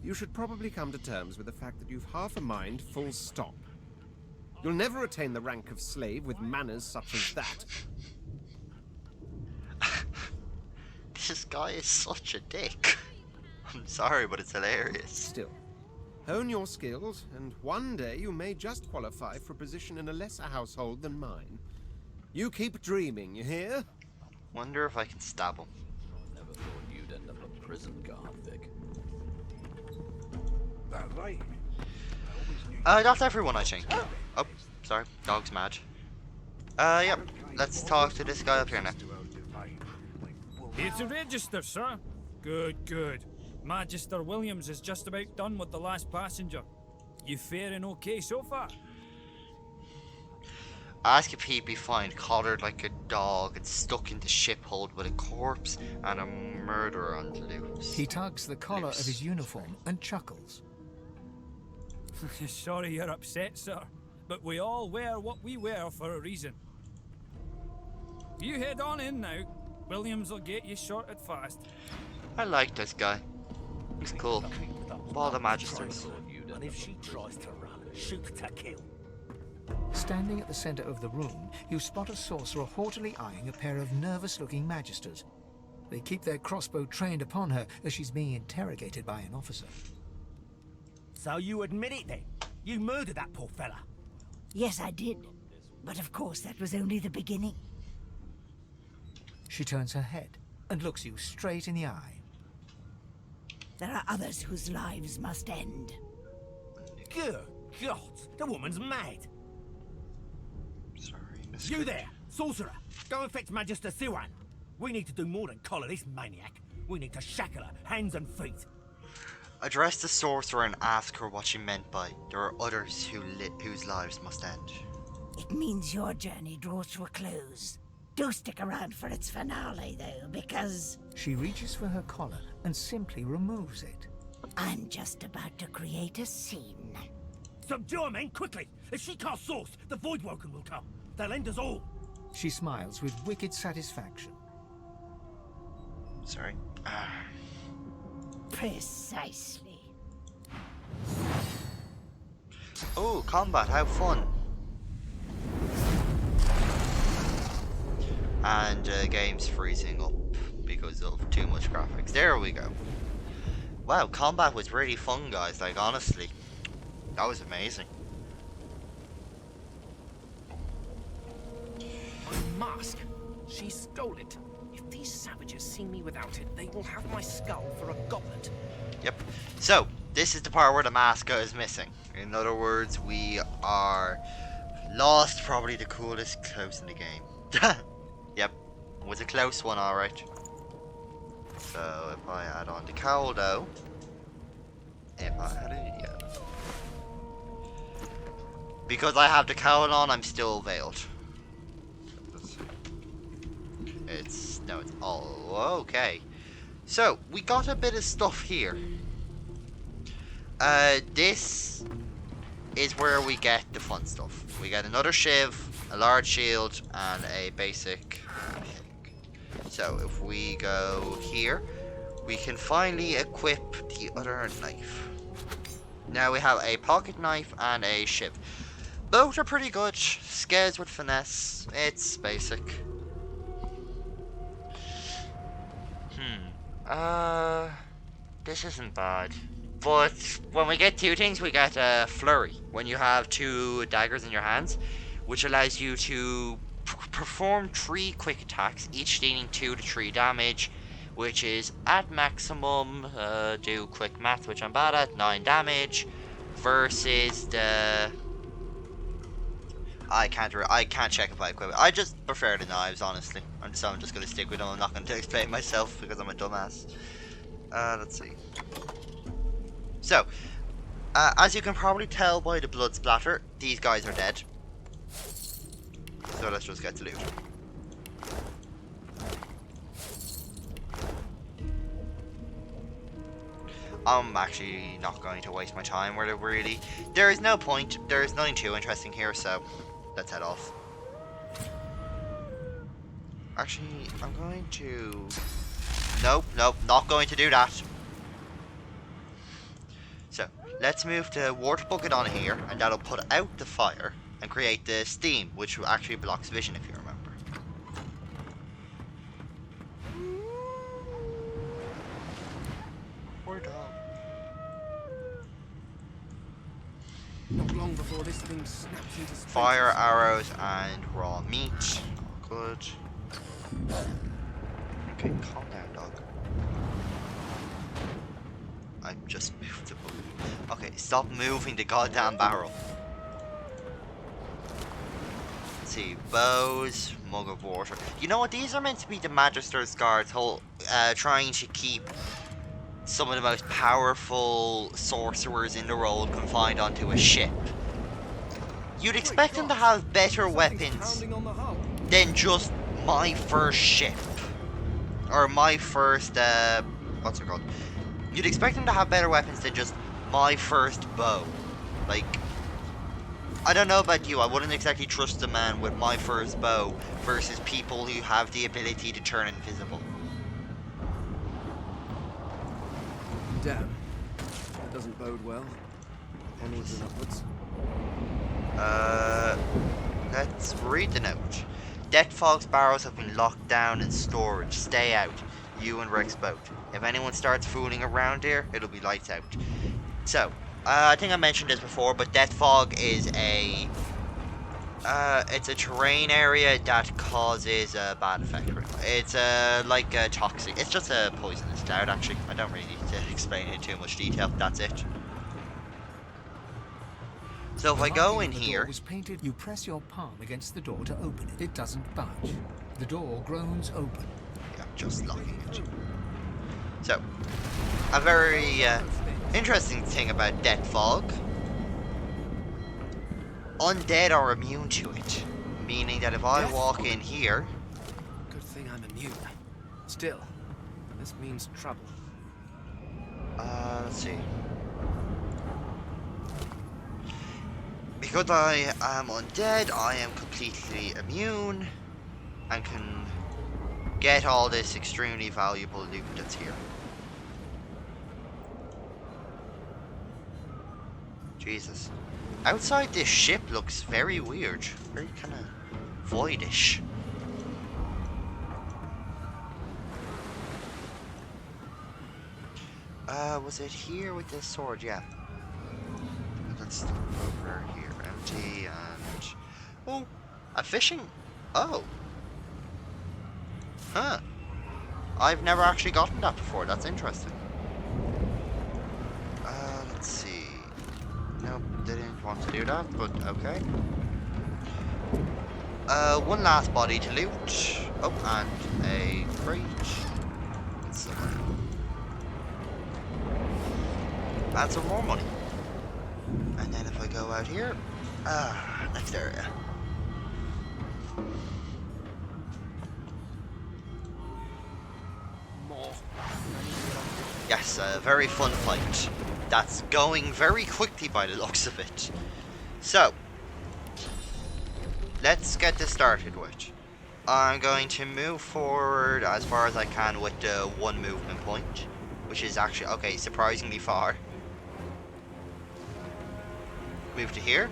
You should probably come to terms with the fact that you've half a mind, full stop. You'll never attain the rank of slave with manners such as that. This guy is such a dick. I'm sorry, but it's hilarious. Still, hone your skills, and one day you may just qualify for a position in a lesser household than mine. You keep dreaming, you hear? Wonder if I can stab him. Never thought you'd end up a prison guard, Vic. That right. That's everyone, I think. Oh, sorry, dog's mad. Yep. Let's talk to this guy up here now. Here to register, sir. Good, good. Magister Williams is just about done with the last passenger. You faring okay so far? Ask if he'd be fine, collared like a dog and stuck in the ship hold with a corpse and a murderer on the loose. He tugs the collar of his uniform and chuckles. Sorry you're upset, sir, but we all wear what we wear for a reason. You head on in now. Williams will get you sorted fast. I like this guy. He's cool. All the magisters. And if she tries to run, shoot to kill. Standing at the center of the room, you spot a sorcerer haughtily eyeing a pair of nervous-looking magisters. They keep their crossbow trained upon her as she's being interrogated by an officer. So you admit it then? You murdered that poor fella? Yes, I did. But of course, that was only the beginning. She turns her head and looks you straight in the eye. There are others whose lives must end. Good God, the woman's mad. Sorry, You there, sorcerer! Go and fetch Magister Siwan. We need to do more than collar this maniac. We need to shackle her, hands and feet. Address the sorcerer and ask her what she meant by there are others whose lives must end. It means your journey draws to a close. Do stick around for its finale, though, because... She reaches for her collar and simply removes it. I'm just about to create a scene. Subdue her, men, quickly! If she casts source, the Voidwoken will come. They'll end us all. She smiles with wicked satisfaction. Sorry. Precisely. Oh, combat, how fun. And game's freezing up because of too much graphics. There we go. Wow, combat was really fun, guys. Like, honestly, that was amazing. My mask. She stole it. If these savages see me without it, they will have my skull for a goblet. Yep. So, this is the part where the mascot is missing. In other words, we are lost probably the coolest close in the game. Yep. It was a close one, alright. So, if I add on the cowl, though... If I had it, yeah. Because I have the cowl on, I'm still veiled. It's... No, it's all... Okay. So, we got a bit of stuff here. This is where we get the fun stuff. We get another shiv, a large shield, and a basic pick. So, if we go here, we can finally equip the other knife. Now we have a pocket knife and a shiv. Both are pretty good. Scares with finesse. It's basic. This isn't bad. But when we get two things, we get a flurry. When you have two daggers in your hands, which allows you to perform 3 quick attacks, each dealing 2 to 3 damage, which is at maximum, do quick math, which I'm bad at, 9 damage, versus the... I can't check if I equip it. I just prefer the knives, honestly. I'm just gonna stick with them. I'm not gonna explain myself because I'm a dumbass. Let's see. So, as you can probably tell by the blood splatter, these guys are dead. So let's just get to loot. I'm actually not going to waste my time where really... There is no point. There is nothing too interesting here, so let's head off. Actually, I'm going to... Nope, not going to do that. So, let's move the water bucket on here, and that'll put out the fire and create the steam, which actually blocks vision, if you remember. Poor dog. Not long before this thing snaps into space. Fire, arrows, and raw meat. Good. Okay, calm down, dog. I just moved the button. Okay, stop moving the goddamn barrel. Let's see, bows, mug of water. You know what? These are meant to be the Magister's guards, trying to keep some of the most powerful sorcerers in the world confined onto a ship. You'd expect them to have better weapons than just my first ship. Or my first, what's it called? You'd expect them to have better weapons than just my first bow. Like, I don't know about you, I wouldn't exactly trust a man with my first bow versus people who have the ability to turn invisible. Damn. That doesn't bode well. Onwards and upwards. Let's read the note. Deathfog's barrows have been locked down in storage. Stay out. You and Rex both. If anyone starts fooling around here, it'll be lights out. So, I think I mentioned this before, but Deathfog is it's a terrain area that causes a bad effect. It's like a toxic. It's just a poisonous cloud, actually. I don't really need to explain it in too much detail. That's it. So if I go in here, was painted. You press your palm against the door to open it. It doesn't budge. The door groans open. Yeah, just locking it. So, a very interesting thing about Deathfog. Undead are immune to it, meaning that if I walk in here, good thing I'm immune. Still, this means trouble. Let's see. Because I am undead, I am completely immune and can get all this extremely valuable loot that's here. Jesus. Outside this ship looks very weird. Very kind of voidish. Was it here with this sword? Yeah. Let's look over here. Empty and... Oh! A fishing... Oh! Huh. I've never actually gotten that before. That's interesting. Let's see. Nope, didn't want to do that, but okay. One last body to loot. Oh, and a crate. And some more money. And then if I go out here, next area. More. Yes, a very fun fight. That's going very quickly by the looks of it. So, let's get this started with. I'm going to move forward as far as I can with the one movement point, which is actually, okay, surprisingly far. Move to here.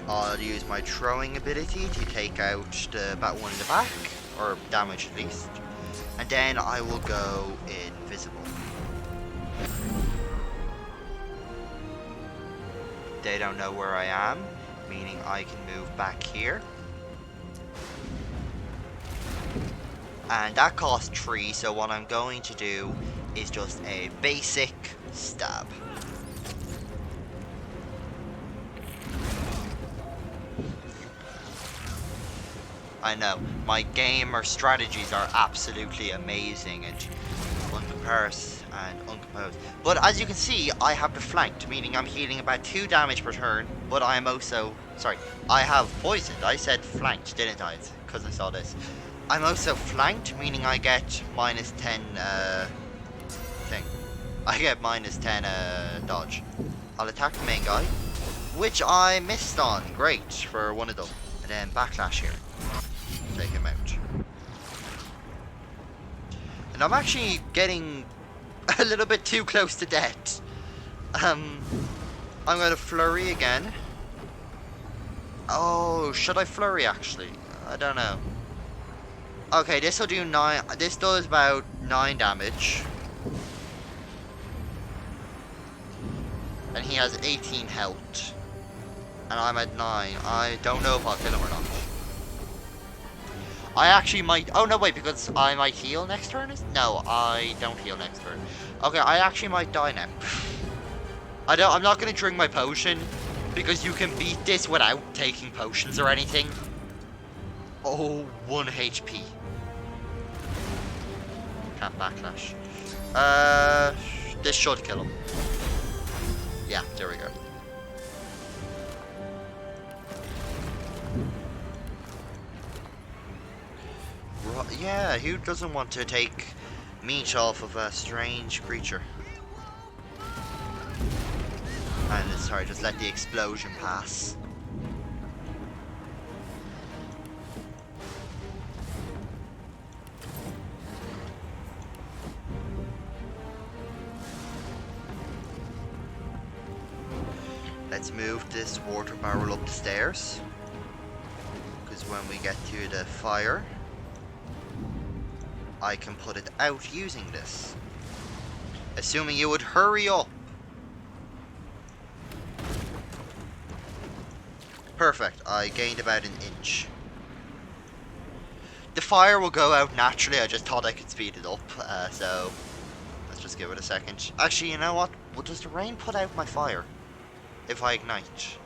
I'll use my throwing ability to take out the one in the back, or damage at least. And then I will go invisible. They don't know where I am, meaning I can move back here. And that costs 3, so what I'm going to do is just a basic stab. I know, my gamer strategies are absolutely amazing and uncomposed. But as you can see, I have the flanked, meaning I'm healing about 2 damage per turn, but I am also... Sorry, I have poisoned. I said flanked, didn't I? Because I saw this. I'm also flanked, meaning I get minus 10, thing. I get minus 10, dodge. I'll attack the main guy, which I missed on. Great, for one of them. And then backlash here. Take him out. And I'm actually getting a little bit too close to death. I'm going to flurry again. Oh, should I flurry actually? I don't know. Okay, this will do 9. This does about 9 damage. And he has 18 health. And I'm at 9. I don't know if I'll kill him or not. I actually might... Oh, no, wait, because I might heal next turn? No, I don't heal next turn. Okay, I actually might die now. I'm not gonna drink my potion, because you can beat this without taking potions or anything. Oh, 1 HP. Can't backlash. This should kill him. Yeah, there we go. Yeah, who doesn't want to take meat off of a strange creature? And sorry, just let the explosion pass. Let's move this water barrel up the stairs. Because when we get to the fire, I can put it out using this. Assuming you would hurry up. Perfect, I gained about an inch. The fire will go out naturally, I just thought I could speed it up, so let's just give it a second. Actually, you know what? Does the rain put out my fire if I ignite?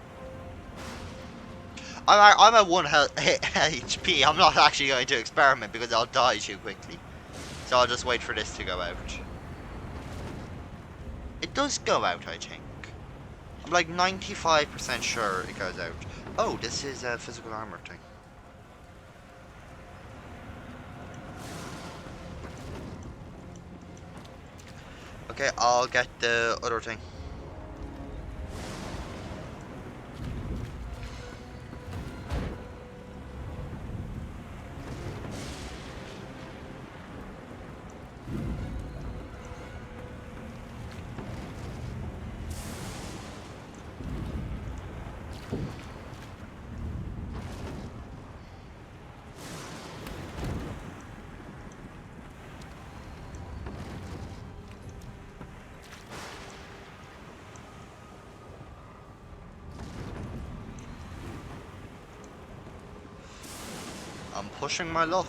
I'm at 1 HP, I'm not actually going to experiment because I'll die too quickly. So I'll just wait for this to go out. It does go out, I think. I'm like 95% sure it goes out. Oh, this is a physical armor thing. Okay, I'll get the other thing. I'm pushing my luck.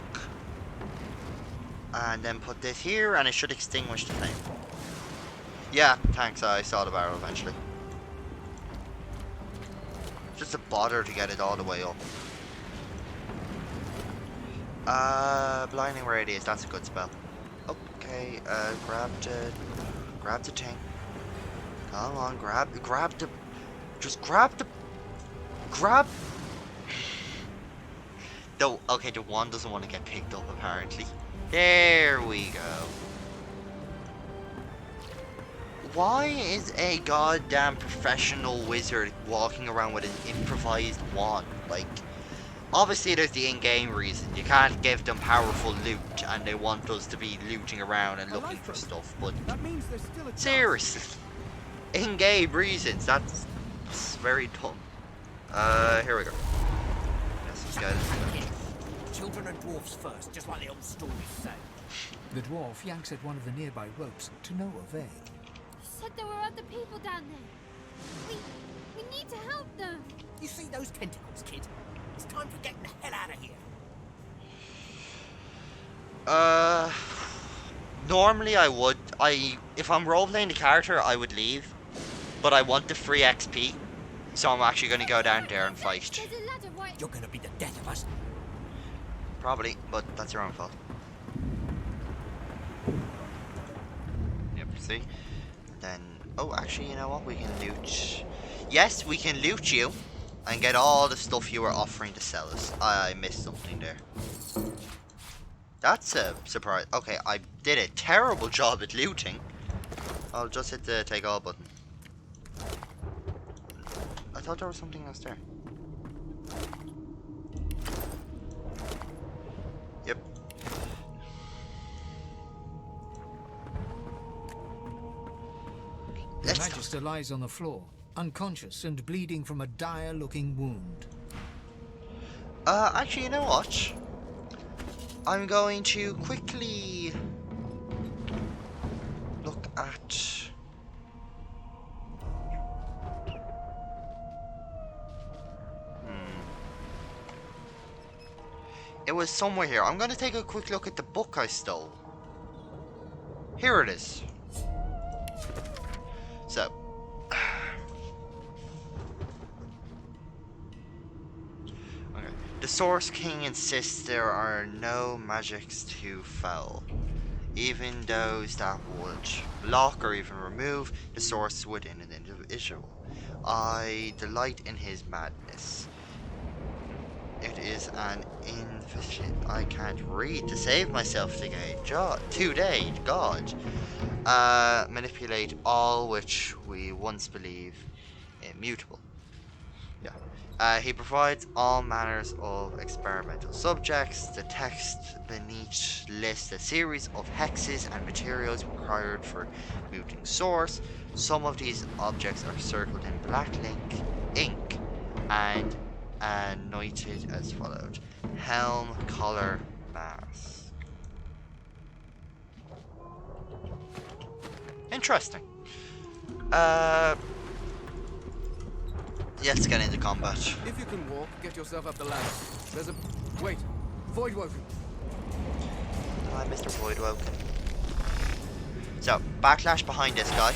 And then put this here and it should extinguish the flame. Yeah, thanks, I saw the barrel eventually. Just a bother to get it all the way up. Blinding radius, that's a good spell. Okay, grab the thing. Come on, grab the, just grab the, okay, the one doesn't want to get picked up apparently. There we go. Why is a goddamn professional wizard walking around with an improvised wand? Like, obviously there's the in-game reason. You can't give them powerful loot and they want us to be looting around and looking for stuff, but seriously. In-game reasons, that's very dumb. Here we go. Let's go. Children and dwarfs first, just like the old stories say. The dwarf yanks at one of the nearby ropes to no avail. Said there were other people down there. We need to help them. You see those tentacles, kid? It's time for getting the hell out of here. Normally I would. If I'm roleplaying the character, I would leave. But I want the free XP, so I'm actually going to go down there and fight. You're going to be the death of us. Probably, but that's your own fault. Yep, see? Then, oh, actually, you know what? We can loot. Yes, we can loot you and get all the stuff you were offering to sell us. I missed something there. That's a surprise. Okay, I did a terrible job at looting. I'll just hit the take all button. I thought there was something else there. Yep. The Magister lies on the floor, unconscious and bleeding from a dire-looking wound. Actually, you know what? I'm going to quickly look at... It was somewhere here. I'm going to take a quick look at the book I stole. Here it is. The Source King insists there are no magics too foul, even those that would block or even remove the source within an individual. I delight in his madness. It is an inefficient. I can't read to save myself today, God. Manipulate all which we once believe immutable. Yeah. He provides all manners of experimental subjects. The text beneath lists a series of hexes and materials required for muting source. Some of these objects are circled in black ink and anointed as followed: helm, collar, mask. Interesting. Let's get into combat. If you can walk, get yourself up the ladder. There's a... Wait. Voidwoken. Hi, Mr. Voidwoken. So, backlash behind this guy.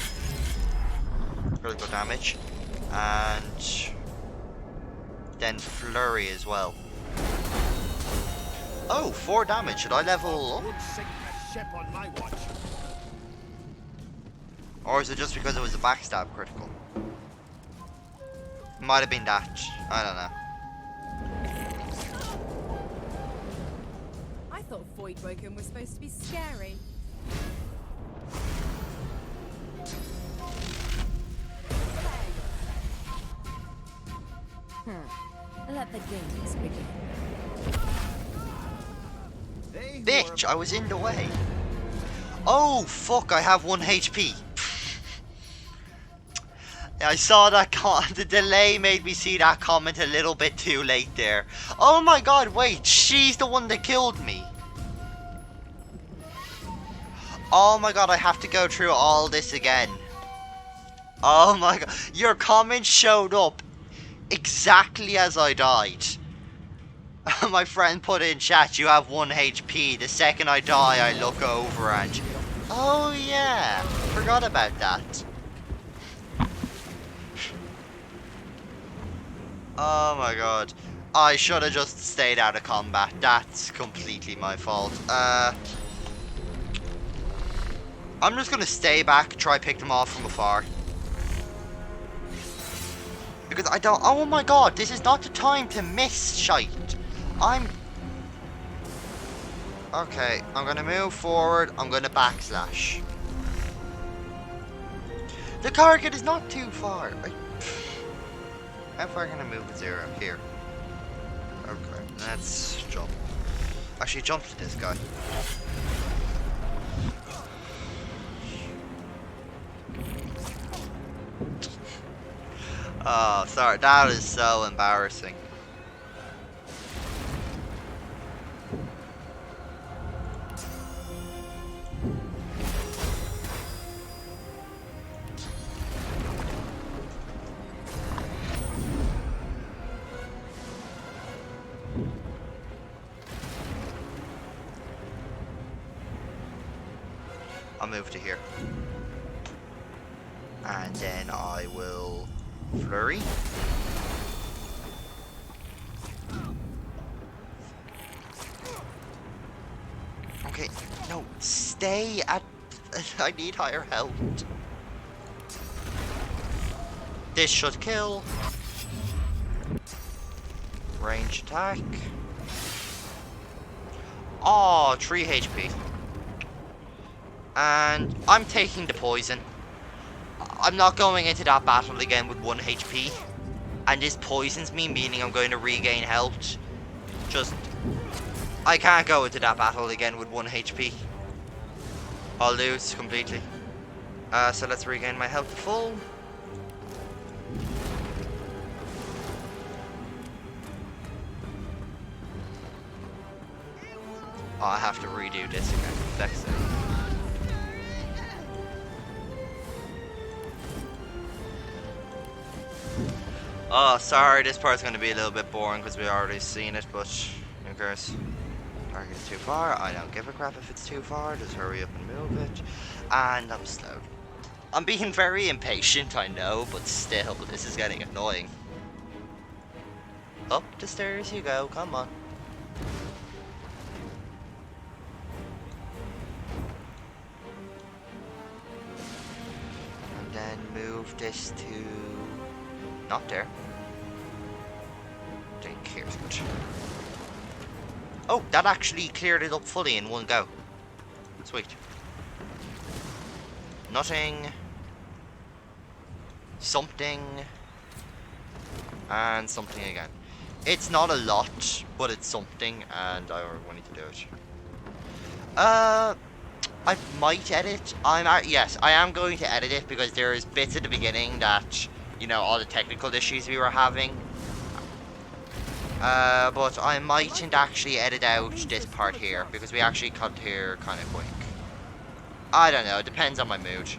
Critical damage. And... then flurry as well. Oh, 4 damage. Should I level up? Or is it just because it was a backstab critical? Might have been that. I don't know. I thought Voidwoken was supposed to be scary. Let the games begin. Bitch, I was in the way. Oh, fuck, I have 1 HP. I saw that the delay made me see that comment a little bit too late there. Oh my god, wait, she's the one that killed me. Oh my god, I have to go through all this again. Oh my god, your comment showed up exactly as I died. My friend put in chat, you have 1 HP. The second I die, I look over and... Oh yeah, forgot about that. Oh my god. I should have just stayed out of combat. That's completely my fault. I'm just gonna stay back, try pick them off from afar. Because I don't... Oh my god, this is not the time to miss shite. Okay, I'm gonna move forward. I'm gonna backslash. The target is not too far. How far can I move with 0? Here. Okay, let's jump. Actually, jump to this guy. Oh, sorry. That is so embarrassing. I'll move to here. And then I will flurry. Okay, no, stay at... I need higher health. This should kill. Range attack. Oh, 3 HP. And I'm taking the poison. I'm not going into that battle again with 1 HP. And this poisons me, meaning I'm going to regain health. Just... I can't go into that battle again with 1 HP. I'll lose completely. So let's regain my health to full. Oh, I have to redo this again. Next time. Oh, sorry, this part's going to be a little bit boring because we already seen it, but who cares? Target is too far. I don't give a crap if it's too far. Just hurry up and move it. And I'm slow. I'm being very impatient, I know, but still, this is getting annoying. Up the stairs you go, come on. And then move this to... not there. I think here's good. Oh, that actually cleared it up fully in one go. Sweet. Nothing. Something. And something again. It's not a lot, but it's something, and I need to do it. I might edit. Yes, I am going to edit it because there's bits at the beginning that, you know, all the technical issues we were having. But I mightn't actually edit out this part here because we actually cut here kind of quick. I don't know. It depends on my mood.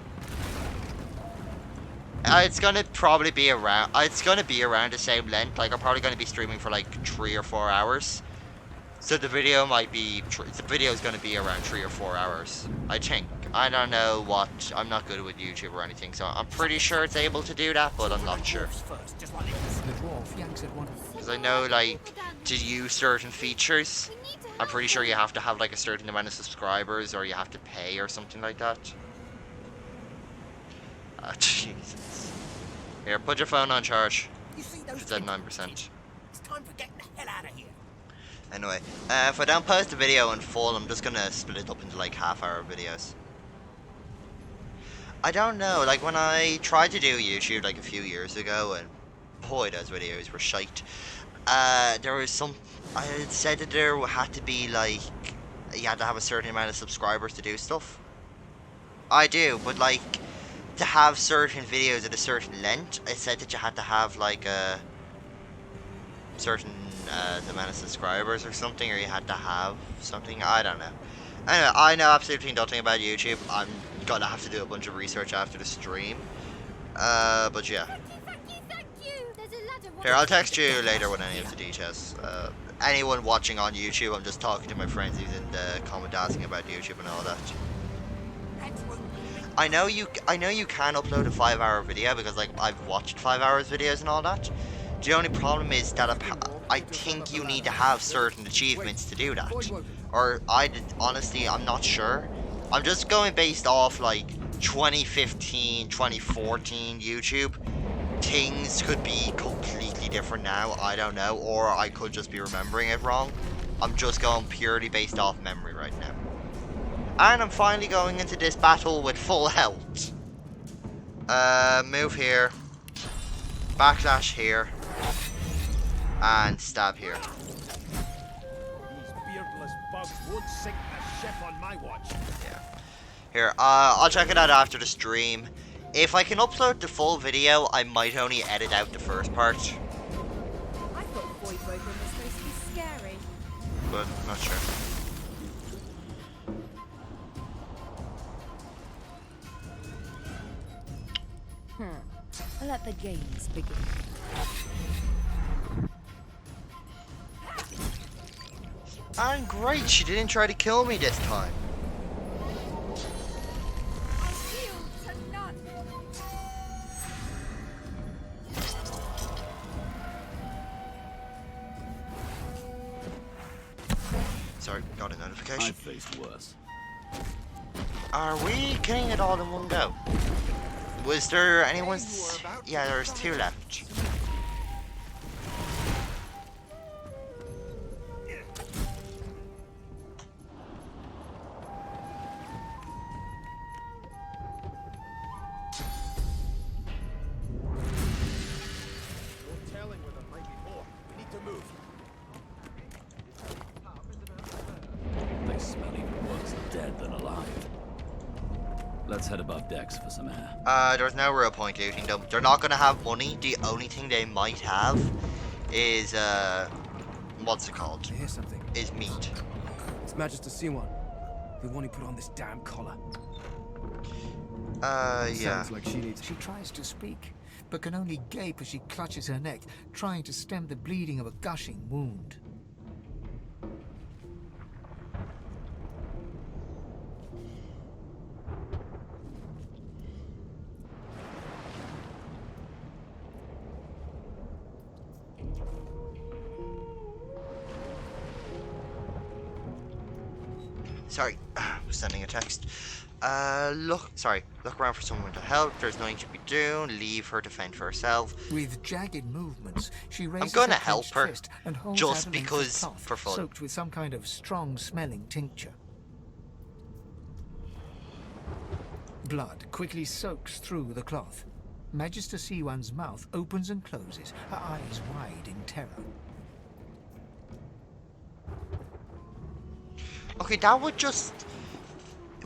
It's gonna probably be around. It's gonna be around the same length. Like I'm probably gonna be streaming for like 3 or 4 hours. So the video might be. The video is gonna be around 3 or 4 hours. I think. I don't know what. I'm not good with YouTube or anything, so I'm pretty sure it's able to do that, but I'm not sure. Because I know, like, to use certain features, I'm pretty sure you have to have like a certain amount of subscribers, or you have to pay, or something like that. Jesus. Here, put your phone on charge. It's at 9%. It's time for getting the hell out of here. Anyway, if I don't post the video in full, I'm just gonna split it up into like half-hour videos. I don't know, like when I tried to do YouTube like a few years ago, and boy, those videos were shite. There was some, I had said that there had to be like, you had to have a certain amount of subscribers to do stuff. I do, but like, to have certain videos at a certain length, it said that you had to have like a certain amount of subscribers or something, or you had to have something, I don't know. Anyway, I know absolutely nothing about YouTube. I'm gonna have to do a bunch of research after the stream. But yeah. Here, I'll text you later with any of the details. Anyone watching on YouTube, I'm just talking to my friends who's in the comment asking about YouTube and all that. I know you can upload a 5-hour video because like I've watched 5 hours videos and all that. The only problem is that I think you need to have certain achievements to do that. Or honestly, I'm not sure. I'm just going based off like 2015, 2014 YouTube. Things could be completely different now, I don't know, or I could just be remembering it wrong. I'm just going purely based off memory right now. And I'm finally going into this battle with full health. Move here. Backslash here. And stab here. These beardless bugs won't sink a ship on my watch. Yeah. Here, I'll check it out after the stream. If I can upload the full video, I might only edit out the first part. I thought Void Woken was supposed to be scary. But I'm not sure. Let the games begin. And great, she didn't try to kill me this time. Sorry, got a notification. I've faced worse. Are we getting it all in one go? Was there anyone's... Yeah, there's 2 left. No telling where there might be more. We need to move. They smell even worse dead than alive. Let's head above decks for some air. There's no real point looting them. They're not gonna have money. The only thing they might have is, what's it called? I hear something. Is meat. It's Magister C1. The one who put on this damn collar. Yeah. Sounds like she needs... She tries to speak, but can only gape as she clutches her neck, trying to stem the bleeding of a gushing wound. Sorry, sending a text. Look around for someone to help. There's nothing to be doing. Leave her to fend for herself. With jagged movements, she I'm raises gonna her help clenched her, fist and holds out just a length of because, cloth for fun. soaked with some kind of strong-smelling tincture. Blood quickly soaks through the cloth. Magister Siwan's mouth opens and closes, her eyes wide in terror. Okay,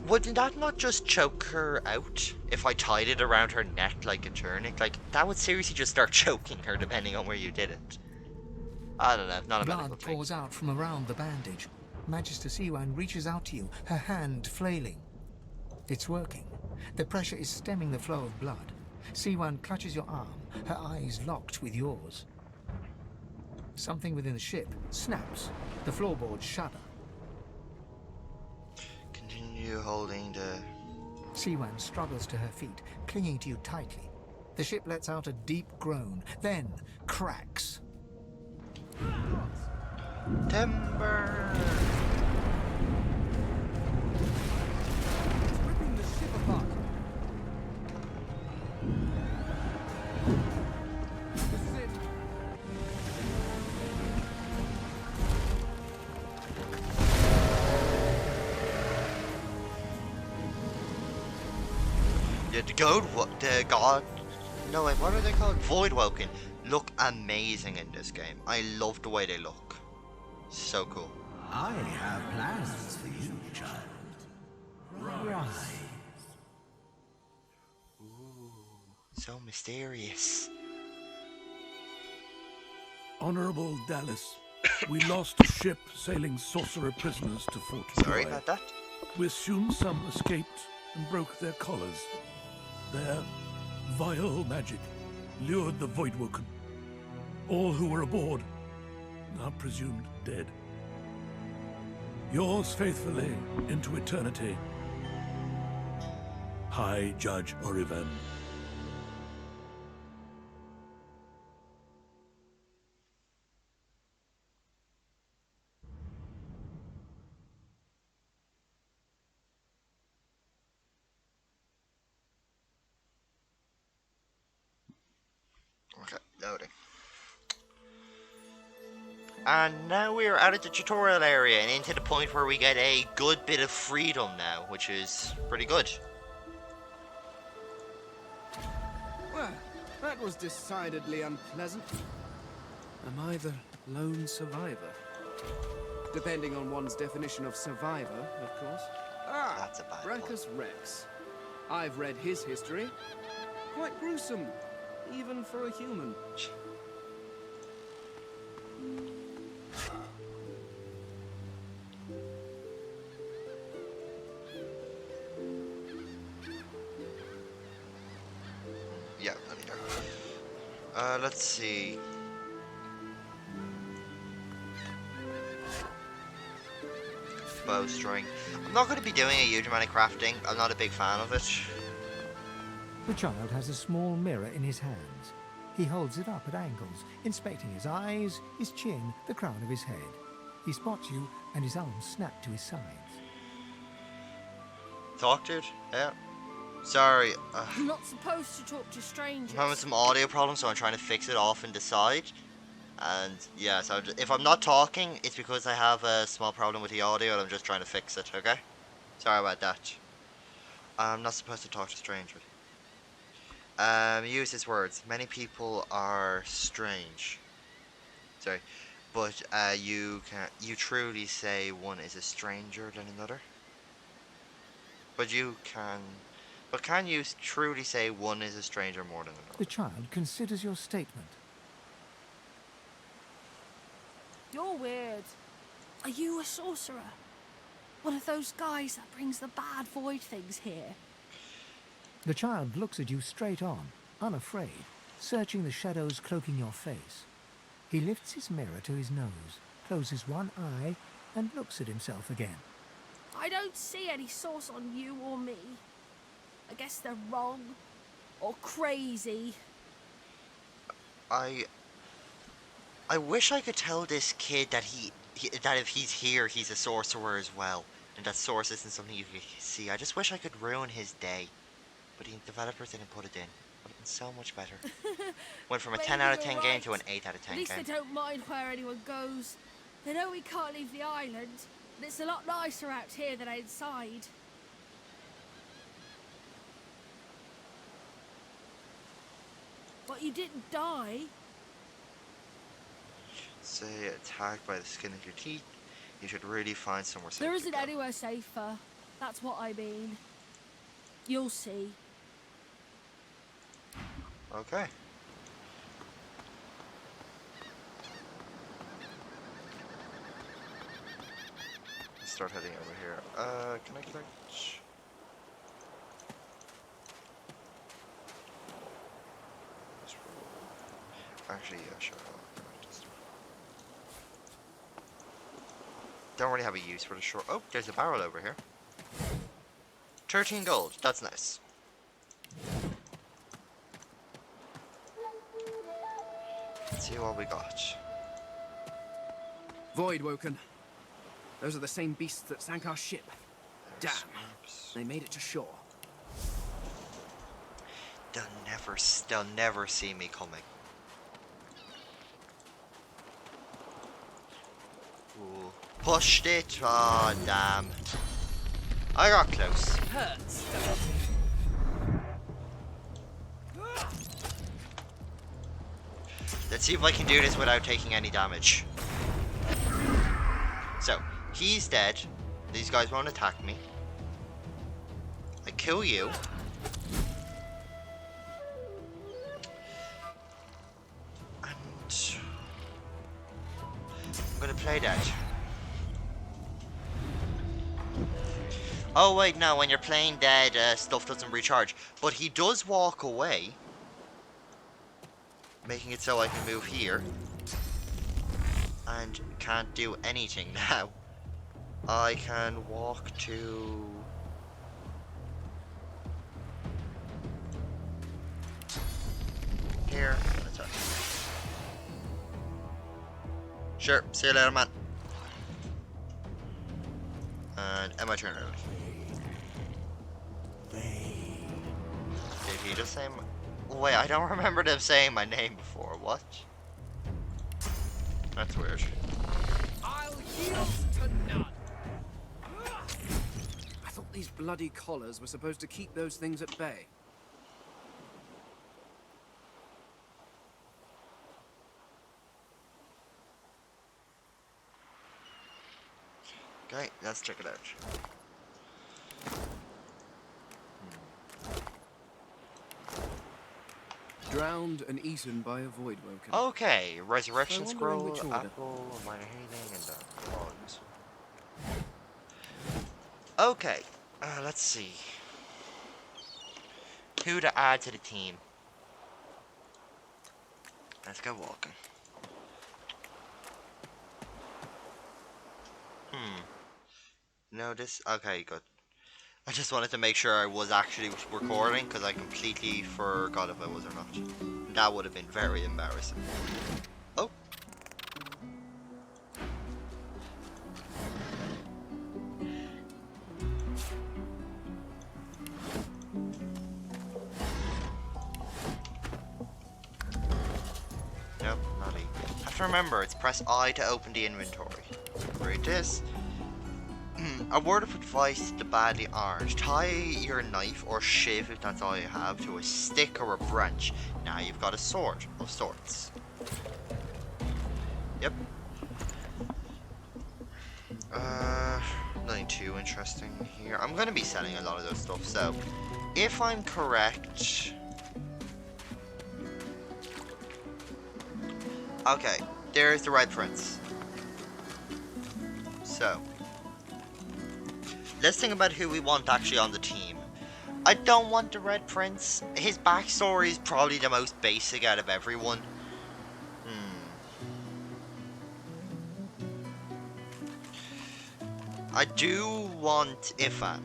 wouldn't that not just choke her out if I tied it around her neck like a turnip? Like, that would seriously just start choking her depending on where you did it. I don't know, not a medical Blood thing. pours out from around the bandage. Magister Siwan reaches out to you, her hand flailing. It's working. The pressure is stemming the flow of blood. Siwan clutches your arm, her eyes locked with yours. Something within the ship snaps. The floorboards shudder. Continue holding the... Siwan struggles to her feet, clinging to you tightly. The ship lets out a deep groan, then cracks. Timber! It's ripping the ship apart. This is it. Yeah, what are they called? Voidwoken look amazing in this game. I love the way they look. So cool. I have plans for you, child. Rise. So mysterious. Honorable Dallas, we lost a ship sailing sorcerer prisoners to Fort Sorry Troy. about that. We assume some escaped and broke their collars. Their vile magic lured the Voidwoken. All who were aboard are presumed dead. Yours faithfully into eternity, High Judge Oriven. Okay, loading. And now we're out of the tutorial area and into the point where we get a good bit of freedom now, which is pretty good. Well, that was decidedly unpleasant. Am I the lone survivor? Depending on one's definition of survivor, of course. Ah, that's a bad Brancus Rex. I've read his history. Quite gruesome, even for a human. Yeah, let me know. Let's see. Bowstring. I'm not going to be doing a huge amount of crafting. I'm not a big fan of it. The child has a small mirror in his hands. He holds it up at angles, inspecting his eyes, his chin, the crown of his head. He spots you, and his arms snap to his sides. Talk, dude? Yeah. Sorry. I'm not supposed to talk to strangers. I'm having some audio problems, so I'm trying to fix it off and decide. And yeah, so if I'm not talking, it's because I have a small problem with the audio and I'm just trying to fix it, okay? Sorry about that. I'm not supposed to talk to strangers. Use his words. Many people are strange. Sorry. But you truly say one is a stranger than another? But can you truly say one is a stranger more than another? The child considers your statement. You're weird. Are you a sorcerer? One of those guys that brings the bad void things here? The child looks at you straight on, unafraid, searching the shadows cloaking your face. He lifts his mirror to his nose, closes one eye, and looks at himself again. I don't see any source on you or me. I guess they're wrong. Or crazy. I wish I could tell this kid that that if he's here, he's a sorcerer as well. and that source isn't something you can see. I just wish I could ruin his day. But the developers didn't put it in. Would have been so much better. Went from a 10 out of 10 game to an 8 out of 10 At least game. they don't mind where anyone goes. They know we can't leave the island, and it's a lot nicer out here than outside. But you didn't die. Say attacked by the skin of your teeth. You should really find somewhere safe. There to isn't go. anywhere safer. That's what I mean. You'll see. Okay. Let's start heading over here. Can I collect? Actually, yeah, sure. Don't really have a use for the short. Oh, there's a barrel over here. 13 gold. That's nice. Let's see what we got. Voidwoken. Those are the same beasts that sank our ship. Damn. They made it to shore. They'll never see me coming. Ooh. Pushed it. Oh, damn. I got close. Hurts. Let's see if I can do this without taking any damage. So, he's dead. These guys won't attack me. I kill you. And I'm gonna play dead. Oh wait, no, when you're playing dead, stuff doesn't recharge. But he does walk away, making it so I can move here. And can't do anything now. I can walk to... here. That's right. Sure, see you later, man. And end my turn early. Did he just say my... Wait, I don't remember them saying my name before. What? That's weird. I'll yield to none. I thought these bloody collars were supposed to keep those things at bay. Okay, let's check it out. Drowned and eaten by a voidwoken. Okay, resurrection I wonder in scroll, which order. apple, minor healing, and logs. Okay, let's see. Who to add to the team? Let's go walking. No, this... Okay, good. I just wanted to make sure I was actually recording, because I completely forgot if I was or not. That would have been very embarrassing. Oh. Nope, not E. Have to remember, it's press I to open the inventory. Read this. A word of advice to the badly armed. Tie your knife or shiv, if that's all you have, to a stick or a branch. Now you've got a sword of sorts. Yep. Nothing too interesting here. I'm going to be selling a lot of those stuff, so if I'm correct... Okay, there's the Red Prince. So... let's think about who we want actually on the team. I don't want the Red Prince. His backstory is probably the most basic out of everyone. I do want Ifan.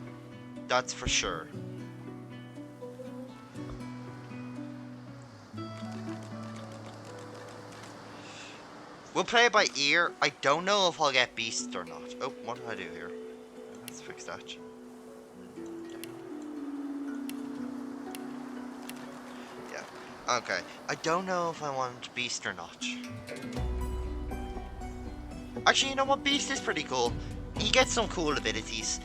That's for sure. We'll play it by ear. I don't know if I'll get Beast or not. Oh, what did I do here? That's fix that. Yeah. Okay. I don't know if I want Beast or not. Actually, you know what? Beast is pretty cool. He gets some cool abilities.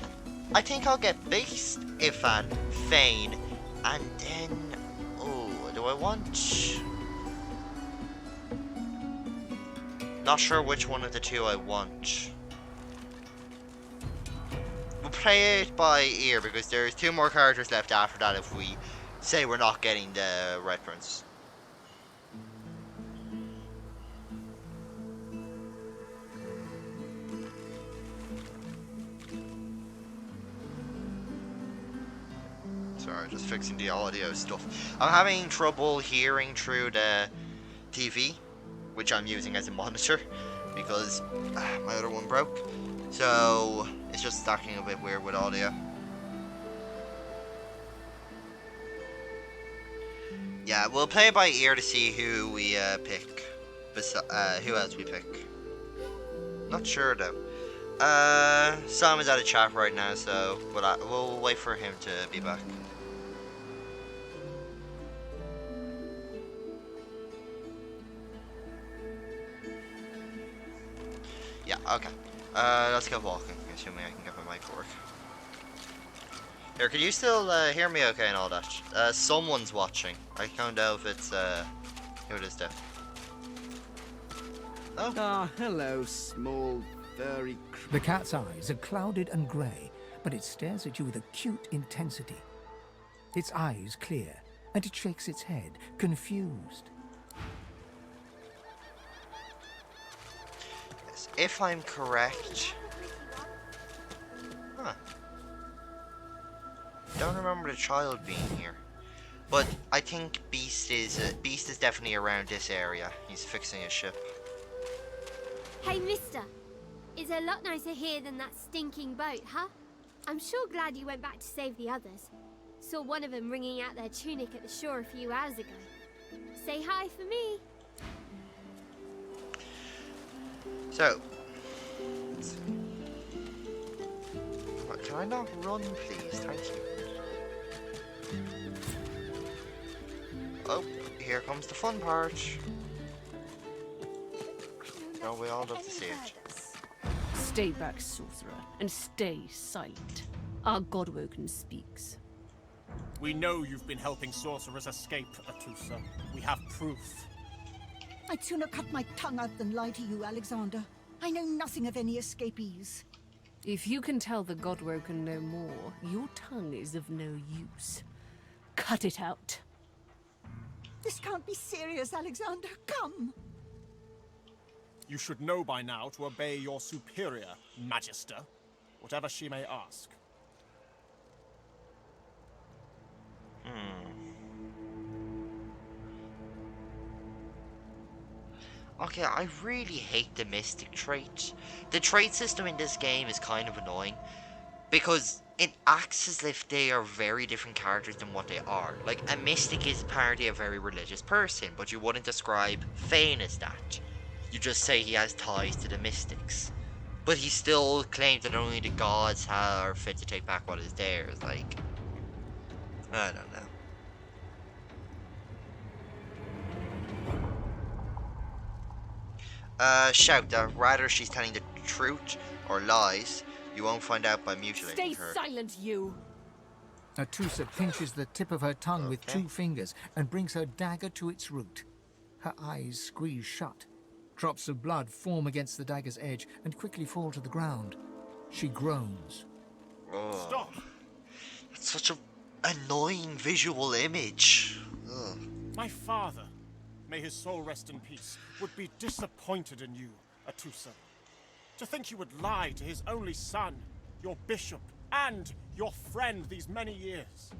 I think I'll get Beast, Ifan, Fane, and then... Oh, do I want... Not sure which one of the two I want. We'll play it by ear because there's 2 more characters left after that if we say we're not getting the Red Prince. Sorry, just fixing the audio stuff. I'm having trouble hearing through the TV, which I'm using as a monitor because my other one broke. So it's just stacking a bit weird with audio. Yeah, we'll play it by ear to see who we pick. Who else we pick? Not sure though. Sam is out of chat right now, so we'll wait for him to be back. Yeah, okay. Let's go walking, assuming I can get my mic to work. Here, can you still hear me okay and all that? Someone's watching. I can't know if it's, who it is though. Oh. Ah, hello, small, furry... The cat's eyes are clouded and grey, but it stares at you with acute intensity. Its eyes clear, and it shakes its head, confused. Yes, if I'm correct... Huh. Don't remember the child being here. But I think Beast is definitely around this area. He's fixing his ship. Hey, mister. It's a lot nicer here than that stinking boat, huh? I'm sure glad you went back to save the others. Saw one of them wringing out their tunic at the shore a few hours ago. Say hi for me. So, can I not run, please? Thank you. Oh, here comes the fun part. Oh, we all love to see it. Stay back, sorcerer, and stay silent. Our Godwoken speaks. We know you've been helping sorcerers escape, Atusa. We have proof. I'd sooner cut my tongue out than lie to you, Alexander. I know nothing of any escapees. If you can tell the Godwoken no more, your tongue is of no use. Cut it out. This can't be serious, Alexander. Come. You should know by now to obey your superior, Magister, whatever she may ask. Okay, I really hate the Mystic trait. The trait system in this game is kind of annoying because it acts as if they are very different characters than what they are. Like, a Mystic is apparently a very religious person, but you wouldn't describe Fane as that. You just say he has ties to the Mystics. But he still claims that only the gods are fit to take back what is theirs. Like, I don't know. Shout that rather she's telling the truth or lies, you won't find out by mutilating her. Stay silent, you! Atusa pinches the tip of her tongue with 2 fingers and brings her dagger to its root. Her eyes squeeze shut. Drops of blood form against the dagger's edge and quickly fall to the ground. She groans. Oh. Stop! That's such an annoying visual image. Ugh. My father, may his soul rest in peace, would be disappointed in you, Atusa. To think you would lie to his only son, your bishop, and your friend these many years.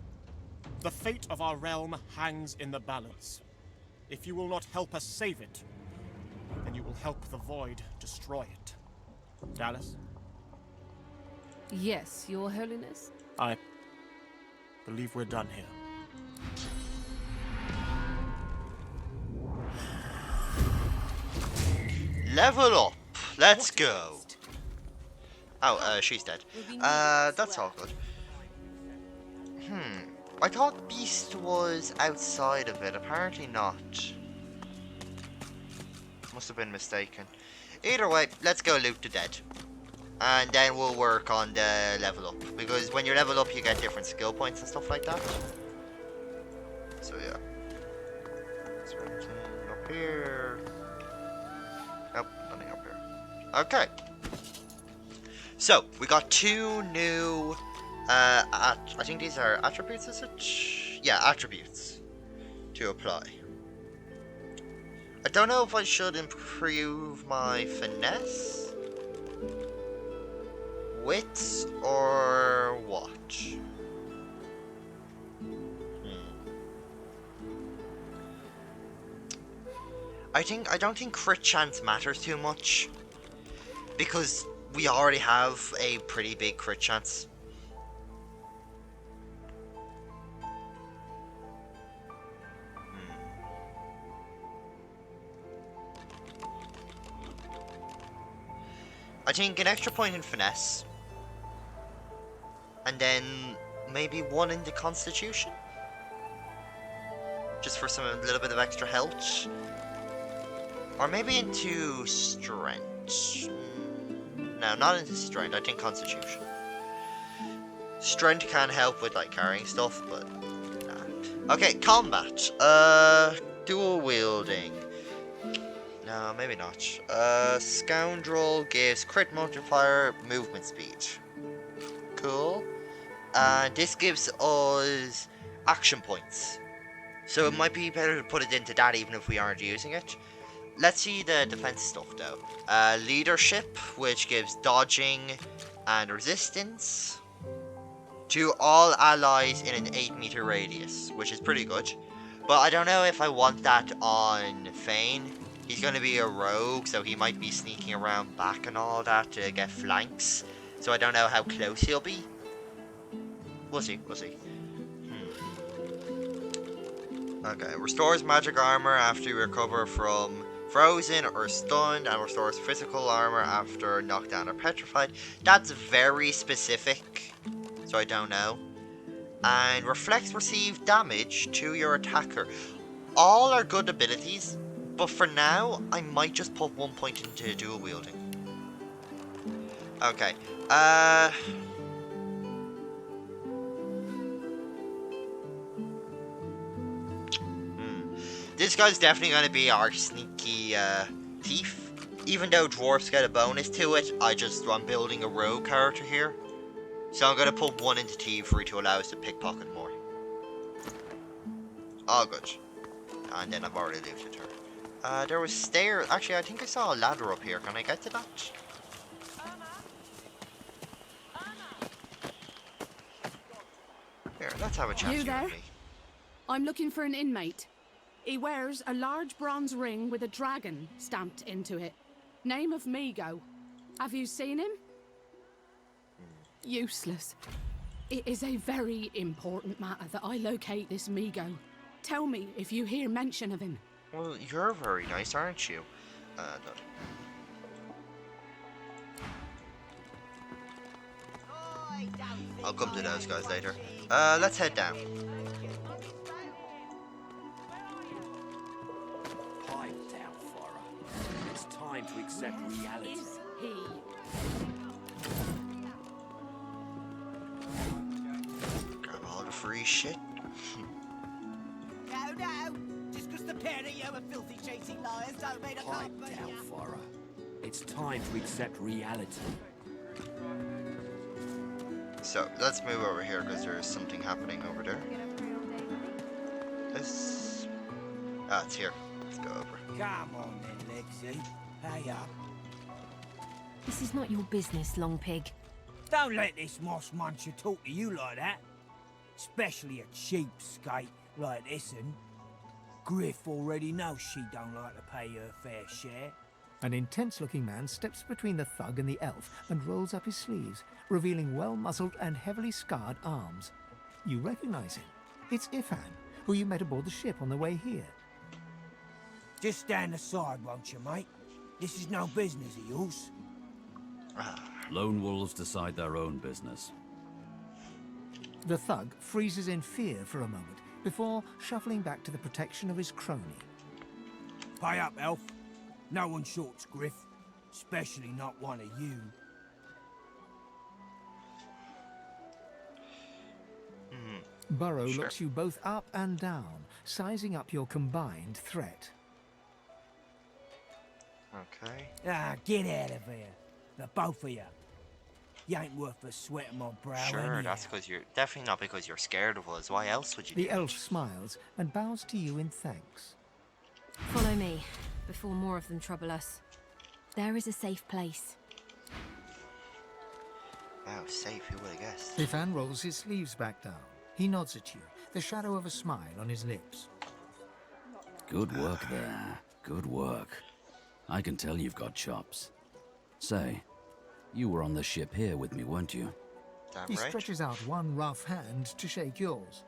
The fate of our realm hangs in the balance. If you will not help us save it, then you will help the Void destroy it. Dallas? Yes, Your Holiness? I believe we're done here. Level up. Let's go. Oh, she's dead. That's all good. I thought Beast was outside of it. Apparently not. Must have been mistaken. Either way, let's go loot the dead. And then we'll work on the level up. Because when you level up, you get different skill points and stuff like that. So yeah. Is there anything up here? Nope, nothing up here. Okay. So, we got 2 new, I think these are attributes, is it? Yeah, attributes to apply. I don't know if I should improve my finesse, wits, or what? I don't think crit chance matters too much, because we already have a pretty big crit chance. I think an extra point in finesse, and then maybe 1 in the constitution, just for a little bit of extra health, or maybe into strength. No, not into strength. I think constitution. Strength can help with like carrying stuff, but nah. Okay, combat. Dual wielding. No, maybe not. Scoundrel gives crit multiplier, movement speed. Cool. And this gives us action points. So it might be better to put it into that even if we aren't using it. Let's see the defense stuff though. Leadership, which gives dodging and resistance to all allies in an 8-meter radius, which is pretty good. But I don't know if I want that on Fane. He's going to be a rogue, so he might be sneaking around back and all that to get flanks. So I don't know how close he'll be. We'll see, we'll see. Okay, restores magic armor after you recover from frozen or stunned, and restores physical armor after knocked down or petrified. That's very specific, so I don't know. And reflects received damage to your attacker. All are good abilities, but for now, I might just put 1 point into dual wielding. Okay, This guy's definitely going to be our sneaky thief. Even though dwarfs get a bonus to it, I'm building a rogue character here. So I'm going to put 1 into thievery to allow us to pickpocket more. All good. And then I've already looted her. There was stairs. Actually, I think I saw a ladder up here. Can I get to that? Here, let's have a chat. You there? I'm looking for an inmate. He wears a large bronze ring with a dragon stamped into it. Name of Migo. Have you seen him? Useless. It is a very important matter that I locate this Migo. Tell me if you hear mention of him. Well, you're very nice, aren't you? No. I'll come to those guys later. Let's head down. It's time to accept reality. Is he? Grab all the free shit. No. Just because the pair of you are filthy, chasing liars don't mean I can't beat you. Farah. It's time to accept reality. So, let's move over here because there's something happening over there. It's here. Let's go over. Come on then, Lexi. Hey up. This is not your business, Long Pig. Don't let this moss muncher talk to you like that. Especially a cheapskate like this one. Griff already knows she don't like to pay her fair share. An intense-looking man steps between the thug and the elf and rolls up his sleeves, revealing well-muscled and heavily scarred arms. You recognize him. It's Ifan, who you met aboard the ship on the way here. Just stand aside, won't you, mate? This is no business of yours. Lone wolves decide their own business. The thug freezes in fear for a moment before shuffling back to the protection of his crony. Pay up, elf. No one shorts Griff, especially not one of you. Burrow looks you both up and down, sizing up your combined threat. Okay. Ah, get out of here. The both of you. You ain't worth the sweat of my brow Sure, anyhow. that's because you're definitely not because you're scared of us. Why else would you do The elf smiles and bows to you in thanks. Follow me, before more of them trouble us. There is a safe place. Wow, safe, who would have guessed? Ifan rolls his sleeves back down. He nods at you, the shadow of a smile on his lips. Good work there. Good work. I can tell you've got chops. Say, you were on the ship here with me, weren't you? Damn He right. stretches out one rough hand to shake yours.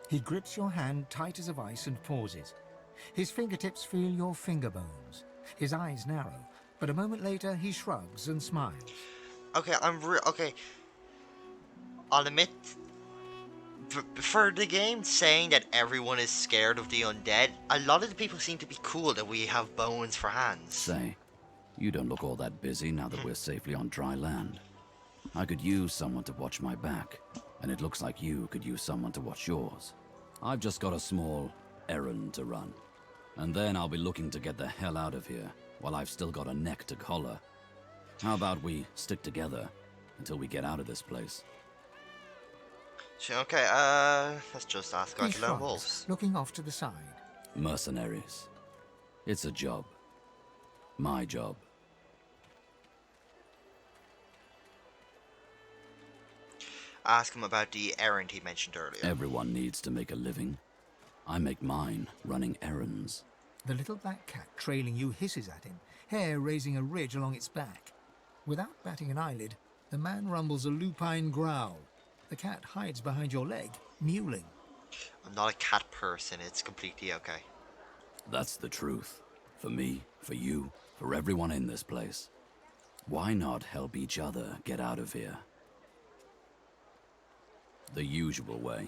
He grips your hand tight as a vice and pauses. His fingertips feel your finger bones. His eyes narrow, but a moment later he shrugs and smiles. Okay, okay. I'll admit, for the game saying that everyone is scared of the undead, a lot of the people seem to be cool that we have bones for hands. Say, you don't look all that busy now that we're safely on dry land. I could use someone to watch my back, and it looks like you could use someone to watch yours. I've just got a small errand to run, and then I'll be looking to get the hell out of here while I've still got a neck to collar. How about we stick together until we get out of this place? Okay, let's just ask He our lone shrugs, wolves. looking off to the side. Mercenaries. It's a job. My job. Ask him about the errand he mentioned earlier. Everyone needs to make a living. I make mine running errands. The little black cat trailing you hisses at him, hair raising a ridge along its back. Without batting an eyelid, the man rumbles a lupine growl. The cat hides behind your leg, mewling. I'm not a cat person, it's completely okay. That's the truth. For me, for you, for everyone in this place. Why not help each other get out of here? The usual way.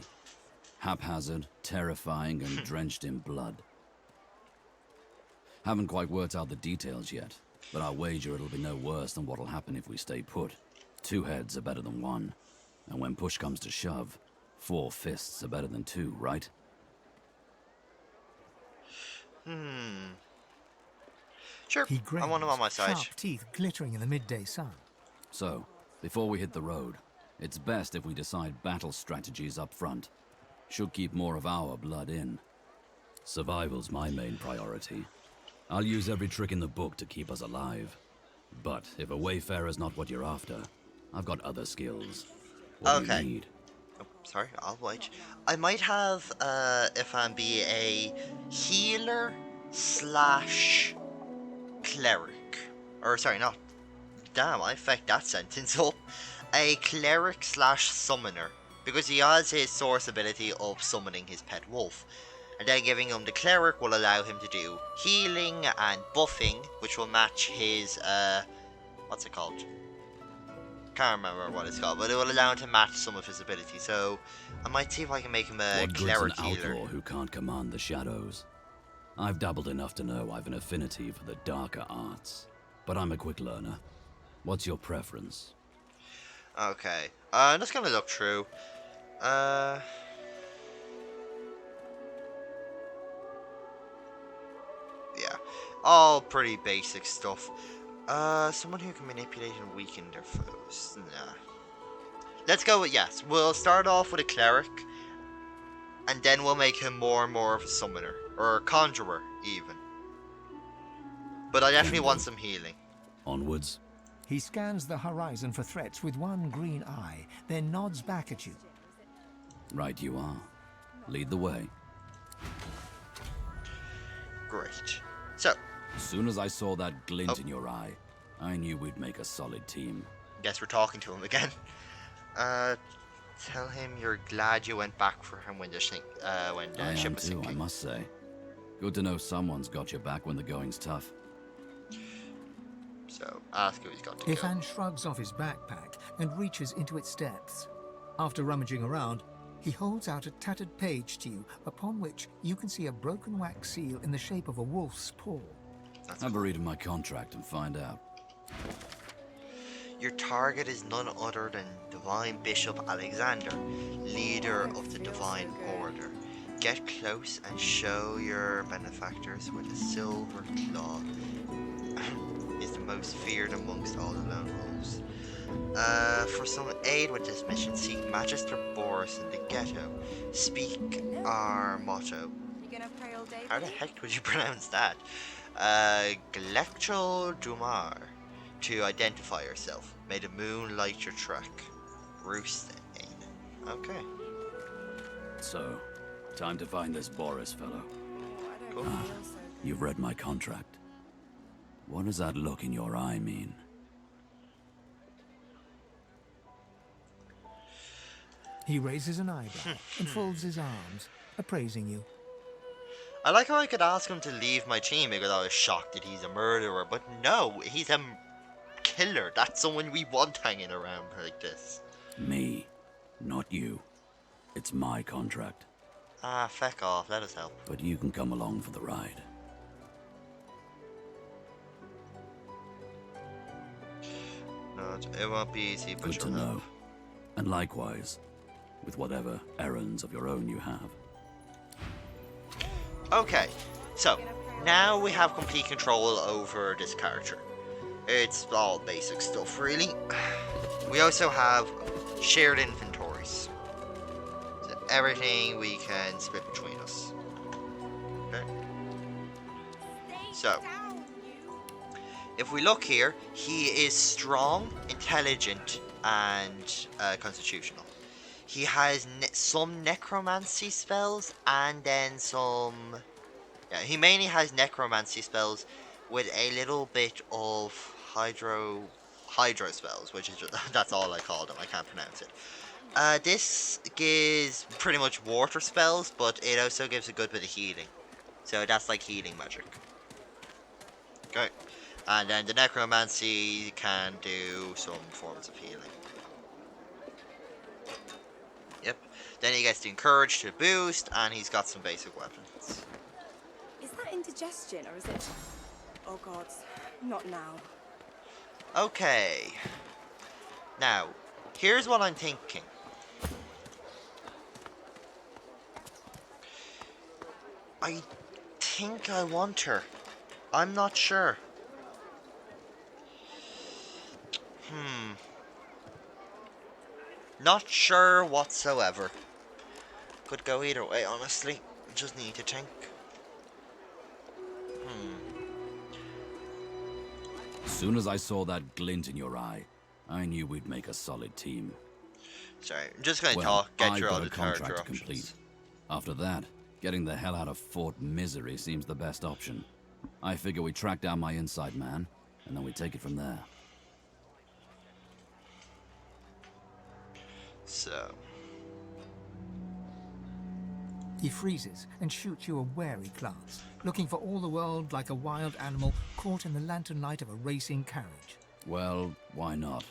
Haphazard, terrifying, and drenched in blood. Haven't quite worked out the details yet, but I'll wager it'll be no worse than what'll happen if we stay put. 2 heads are better than 1. And when push comes to shove, 4 fists are better than 2, right? Sure, He grins, I want him on my side. sharp teeth glittering in the midday sun. So, before we hit the road, it's best if we decide battle strategies up front. Should keep more of our blood in. Survival's my main priority. I'll use every trick in the book to keep us alive. But if a wayfarer's not what you're after, I've got other skills. What do you need? Oh, sorry, I'll wait. I might have, if I'm be a healer slash cleric. Or, sorry, not. Damn, I fucked that sentence up. A cleric slash summoner. Because he has his source ability of summoning his pet wolf. And then giving him the cleric will allow him to do healing and buffing, which will match his, what's it called? Can't remember what it's called, but it will allow him to match some of his abilities. So I might see if I can make him a What good's cleric an healer. outlaw who can't command the shadows? I've dabbled enough to know I've an affinity for the darker arts. But I'm a quick learner. What's your preference? Okay, I'm just gonna look through. Yeah, all pretty basic stuff. Someone who can manipulate and weaken their foes. Nah. Let's go with yes. We'll start off with a cleric, and then we'll make him more and more of a summoner or a conjurer, even. But I definitely want some healing. Onwards. He scans the horizon for threats with one green eye, then nods back at you. Right you are. Lead the way. Great. So. As soon as I saw that glint in your eye, I knew we'd make a solid team. Guess we're talking to him again. Tell him you're glad you went back for him when the ship was sinking. I must say. Good to know someone's got your back when the going's tough. So, ask who he's got to go. Ifan shrugs off his backpack and reaches into its depths. After rummaging around, he holds out a tattered page to you, upon which you can see a broken wax seal in the shape of a wolf's paw. Have a read of my contract and find out. Your target is none other than Divine Bishop Alexander, leader of the Divine Order. Get close and show your benefactors where the silver claw is the most feared amongst all the lone wolves. For some aid with this mission, seek Magister Boris in the ghetto. Speak our motto. You gonna pray all day? How the heck would you pronounce that? Glectral Dumar. To identify yourself. May the moon light your track. Roost Ain. Okay. So, time to find this Boris fellow. Cool. You've read my contract. What does that look in your eye mean? He raises an eyebrow and folds his arms, appraising you. I like how I could ask him to leave my team because I was shocked that he's a murderer, but no, he's a killer. That's someone we want hanging around like this. Me, not you. It's my contract. Ah, feck off, let us help. But you can come along for the ride. No, it won't be easy, but Good to know. And likewise, with whatever errands of your own you have. Okay, so now we have complete control over this character. It's all basic stuff, really. We also have shared inventories. So everything we can split between us. Okay. So, if we look here, he is strong, intelligent, and constitutional. He has some necromancy spells and then some... Yeah, he mainly has necromancy spells with a little bit of hydro spells, which is just, that's all I call them. I can't pronounce it. This gives pretty much water spells, but it also gives a good bit of healing. So that's like healing magic. Okay. And then the necromancy can do some forms of healing. Yep. Then he gets the encourage to boost, and he's got some basic weapons. Is that indigestion or is it... Oh god, not now. Okay. Now, here's what I'm thinking. I think I want her. I'm not sure. Not sure whatsoever. Could go either way, honestly. Just need to think. As soon as I saw that glint in your eye, I knew we'd make a solid team. Sorry, I'm just gonna get I've through all got the a contract character to options. complete. After that, getting the hell out of Fort Misery seems the best option. I figure we track down my inside man, and then we take it from there. So... He freezes and shoots you a wary glance, looking for all the world like a wild animal caught in the lantern light of a racing carriage. Well, why not?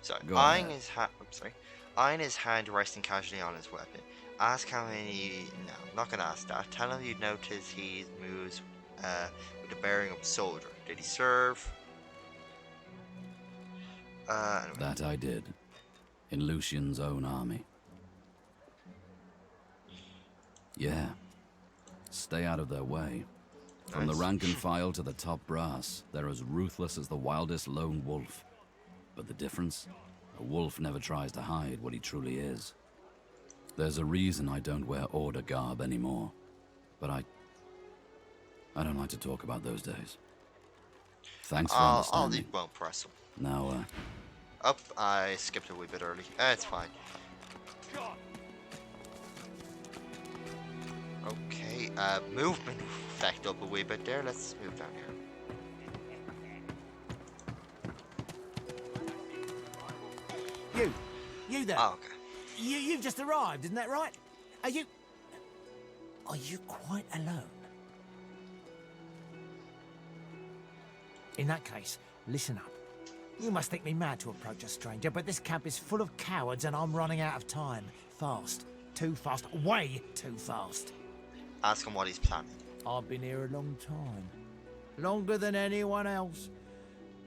Sorry, Go eyeing ahead. his hand. Sorry, eyeing his hand, resting casually on his weapon. Ask how many. No, I'm not gonna ask that. Tell him you notice he moves with the bearing of a soldier. Did he serve? Anyway. That I did. In Lucian's own army. Yeah. Stay out of their way. From the Nice. rank and file to the top brass, they're as ruthless as the wildest lone wolf. But the difference? A wolf never tries to hide what he truly is. There's a reason I don't wear order garb anymore. But I don't like to talk about those days. Thanks for I'll understanding. leave won't press him. Now, Oh, I skipped a wee bit early. It's fine. Okay, movement effect up a wee bit there. Let's move down here. You there? Oh, okay. You've just arrived, isn't that right? Are you quite alone? In that case, Listen up. You must think me mad to approach a stranger, but this camp is full of cowards and I'm running out of time. Fast. Too fast. Way too fast. Ask him what he's planning. I've been here a long time. Longer than anyone else.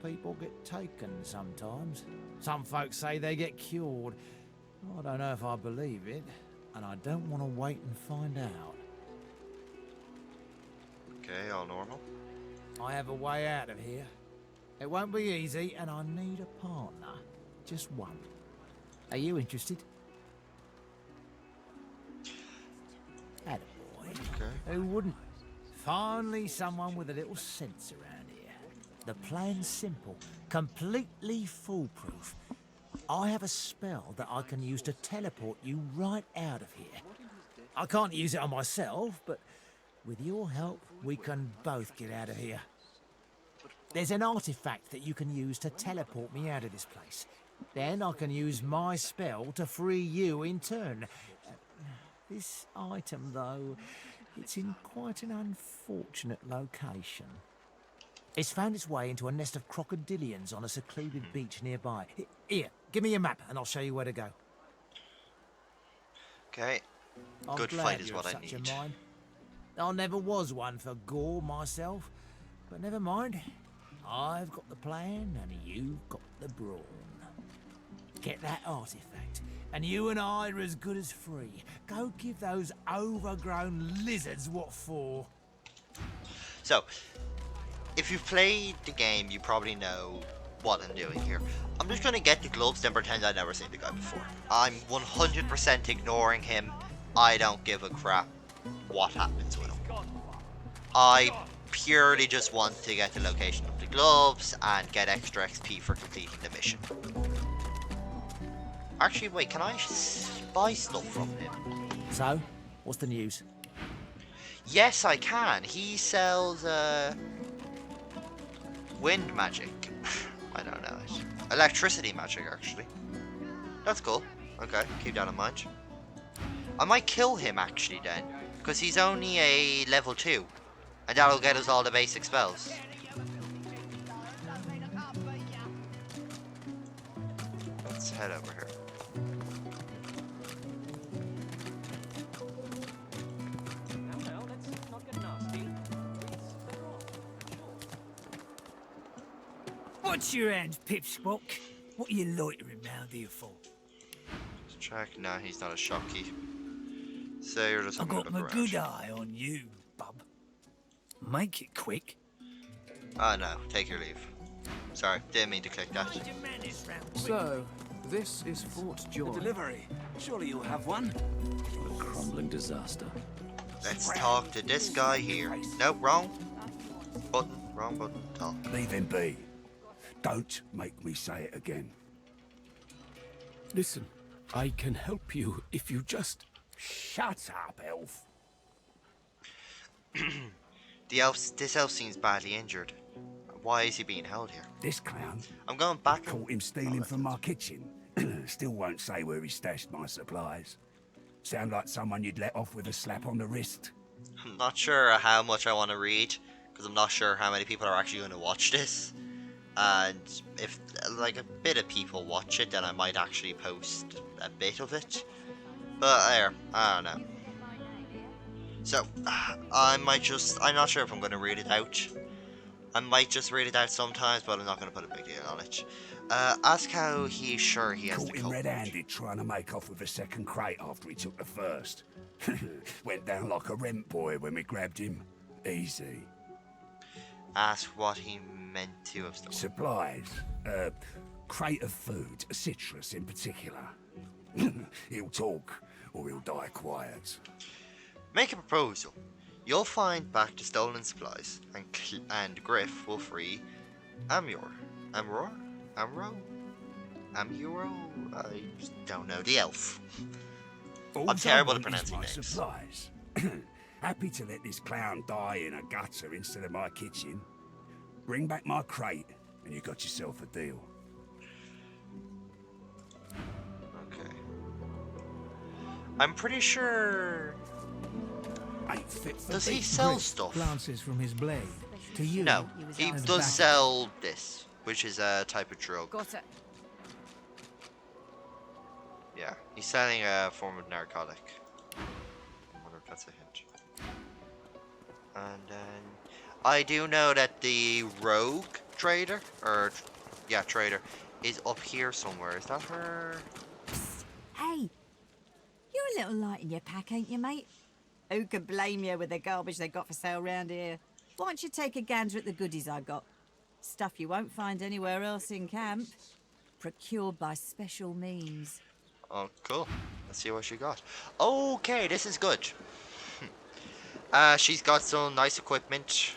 People get taken sometimes. Some folks say they get cured. I don't know if I believe it, and I don't want to wait and find out. Okay, all normal. I have a way out of here. It won't be easy, and I need a partner. Just one. Are you interested? Attaboy. Okay. Who wouldn't? Finally someone with a little sense around here. The plan's simple, completely foolproof. I have a spell that I can use to teleport you right out of here. I can't use it on myself, but with your help, we can both get out of here. There's an artifact that you can use to teleport me out of this place. Then I can use my spell to free you in turn. This item, though, it's in quite an unfortunate location. It's found its way into a nest of crocodilians on a secluded beach nearby. Here, give me a map and I'll show you where to go. Okay. I'm Good glad fight is you're what I such a need. mind. I never was one for gore myself, but never mind. I've got the plan and you've got the brawn. Get that artifact, and you and I are as good as free. Go give those overgrown lizards what for. So, if you've played the game, you probably know what I'm doing here. I'm just gonna get the gloves, then pretend I've never seen the guy before. I'm 100% ignoring him. I don't give a crap what happens with him. I purely just want to get the location of the gloves and get extra XP for completing the mission. Actually, wait, can I buy stuff from him? So, what's the news? Yes, I can. He sells, wind magic. I don't know it. Electricity magic, actually. That's cool. Okay, keep that in mind. I might kill him, actually, then. Because he's only a level 2. And that'll get us all the basic spells. Let's head over here. What's your end, Pipspock? What are you loitering round here for? Let's check. Nah, he's not a shocky. So you're just I having a got look my around. good eye on you, bub. Make it quick. Oh no, take your leave. Sorry, didn't mean to click that. So, this is Fort Joy. A delivery. Surely you'll have one. A crumbling disaster. Let's talk to this guy here. Nope, wrong. Button, wrong button. Talk. Leave him be. Don't make me say it again. Listen, I can help you if you just... Shut up, elf. This elf seems badly injured. Why is he being held here? This clown? I'm going back. Caught him stealing from my kitchen. Still won't say where he stashed my supplies. Sound like someone you'd let off with a slap on the wrist? I'm not sure how much I want to read, because I'm not sure how many people are actually going to watch this. And if, like, a bit of people watch it, then I might actually post a bit of it. But there, I don't know. So, I'm not sure if I'm going to read it out. I might just read it out sometimes, but I'm not going to put a big deal on it. Ask how he's sure he has Caught the him code. red-handed trying to make off with a second crate after he took the first. Went down like a rent boy when we grabbed him. Easy. Ask what he meant to have stolen. Supplies. Crate of food, citrus in particular. He'll talk, or he'll die quiet. Make a proposal. You'll find back the stolen supplies, and Griff will free Amuro. I don't know. The elf. I'm terrible at pronouncing names. Supplies. Happy to let this clown die in a gutter instead of my kitchen. Bring back my crate, and you got yourself a deal. Okay. I'm pretty sure. Ain't fit for Does he beef. sell stuff? Glances from his blade to you. No, he and does back. sell this. which is a type of drug. Got it. Yeah, he's selling a form of narcotic. I wonder if that's a hint. And then I do know that the rogue trader, trader, is up here somewhere. Is that her? Hey, you're a little light in your pack, ain't you, mate? Who could blame you with the garbage they got for sale round here? Why don't you take a gander at the goodies I got? Stuff you won't find anywhere else in camp. Procured by special means. Oh, cool. Let's see what she got. Okay, this is good. She's got some nice equipment.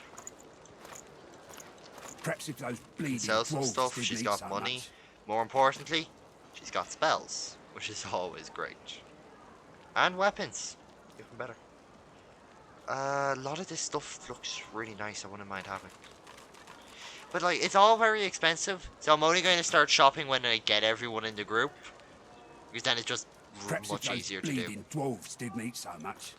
Perhaps if those Can bleeding sell some dwarves stuff. didn't She's eat got so money. much. More importantly, she's got spells, which is always great. And weapons, even better. A lot of this stuff looks really nice. I wouldn't mind having. But like, it's all very expensive, so I'm only going to start shopping when I get everyone in the group, because then it's just Perhaps much if those easier to do. bleeding dwarves didn't eat so much.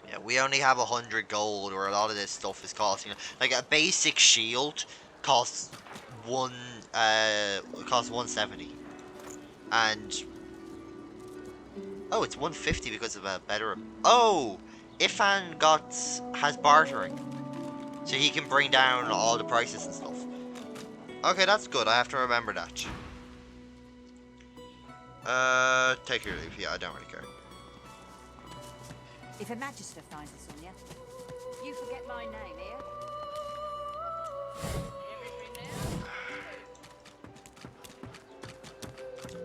Yeah, we only have 100 gold, where a lot of this stuff is costing. Like a basic shield costs costs 170, and oh, it's 150 because of a better. Oh, Ifan has bartering, so he can bring down all the prices and stuff. Okay, that's good. I have to remember that. Take your leave. Yeah, I don't really care. If a magister finds this on you, you forget my name here.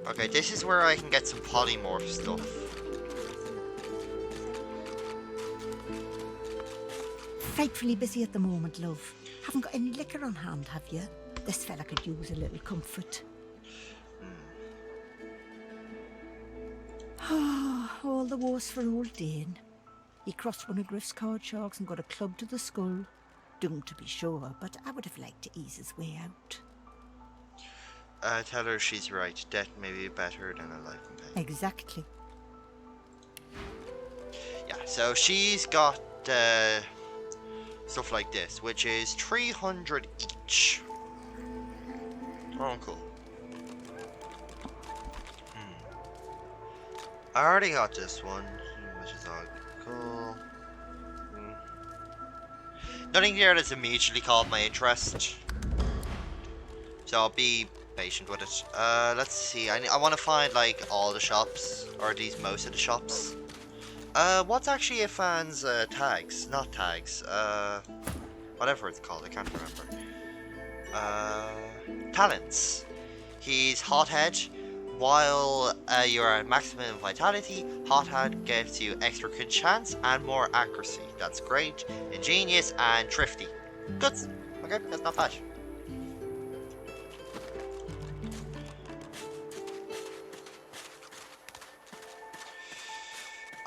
Okay, this is where I can get some polymorph stuff. Frightfully busy at the moment, love. Haven't got any liquor on hand, have you? This fella could use a little comfort. All the worse for old Dane. He crossed one of Griff's card sharks and got a club to the skull. Doomed to be sure, but I would have liked to ease his way out. Tell her she's right. Death may be better than a life in pain. Exactly. Yeah, so she's got stuff like this, which is 300 each. Oh, cool. I already got this one, which is all cool. Nothing here that's immediately caught my interest, so I'll be patient with it. Let's see. I want to find like all the shops, or at least most of the shops. What's actually a fan's tags? Not tags. Whatever it's called. I can't remember. Talents. He's hothead. While you're at maximum vitality, hothead gives you extra crit chance and more accuracy. That's great. Ingenious and thrifty. Good. Okay, that's not bad.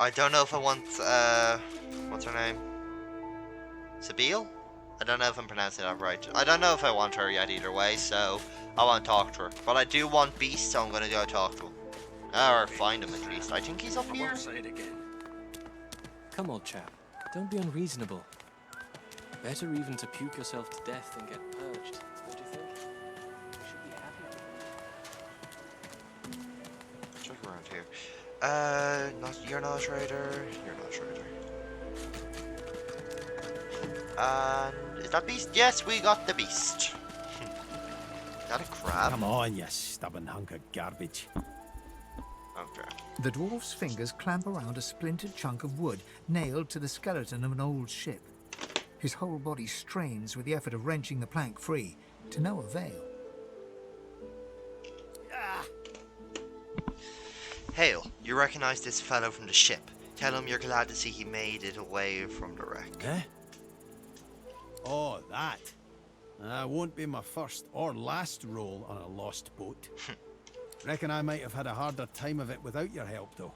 I don't know if I want, what's her name? Sabine? I don't know if I'm pronouncing that right. I don't know if I want her yet either way, so I won't talk to her. But I do want Beast, so I'm gonna go talk to him. Or find him at least. I think he's up here. I won't say it again. Come, old chap. Don't be unreasonable. Better even to puke yourself to death than get purged, don't you think? You should be happy. Check around here. You're not a trader. You're not a trader. And is that Beast? Yes, we got the Beast. Is that a crab? Come on, you stubborn hunk of garbage. Okay. The dwarf's fingers clamp around a splintered chunk of wood nailed to the skeleton of an old ship. His whole body strains with the effort of wrenching the plank free, to no avail. Hale, you recognize this fellow from the ship. Tell him you're glad to see he made it away from the wreck. Eh? Oh, that. Won't be my first or last roll on a lost boat. Reckon I might have had a harder time of it without your help, though.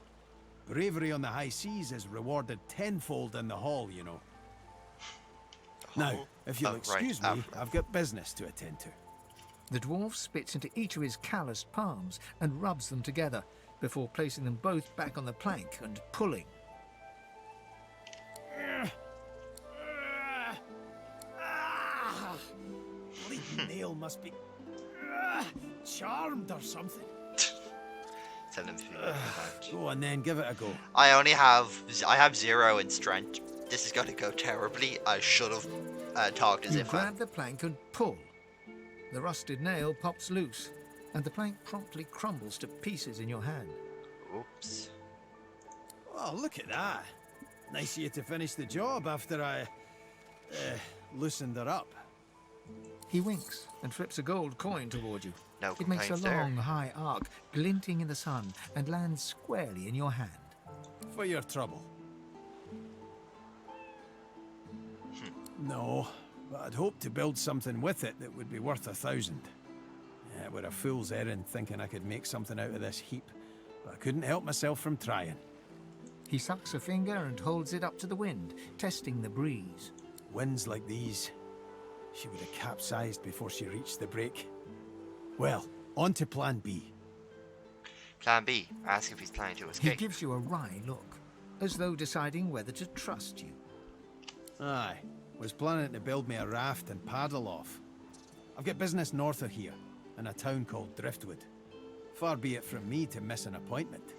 Bravery on the high seas is rewarded tenfold in the hall, you know. Now, if you'll excuse me, I've got business to attend to. The dwarf spits into each of his calloused palms and rubs them together, before placing them both back on the plank and pulling. Nail must be charmed or something. Tell him Go on then, give it a go. I have 0 in strength. This is going to go terribly. I should have talked as You if grab the plank and pull. The rusted nail pops loose, and the plank promptly crumbles to pieces in your hand. Oops. Oh, look at that. Nice of you to finish the job after I loosened her up. He winks and flips a gold coin toward you. No It makes a complaints there. long, high arc, glinting in the sun, and lands squarely in your hand. For your trouble. No, but I'd hoped to build something with it that would be worth 1,000. Yeah, it were a fool's errand thinking I could make something out of this heap, but I couldn't help myself from trying. He sucks a finger and holds it up to the wind, testing the breeze. Winds like these, she would have capsized before she reached the break. Well, on to plan B. Plan B. Ask if he's planning to He escape. gives you a wry look, as though deciding whether to trust you. Aye, was planning to build me a raft and paddle off. I've got business north of here, in a town called Driftwood. Far be it from me to miss an appointment.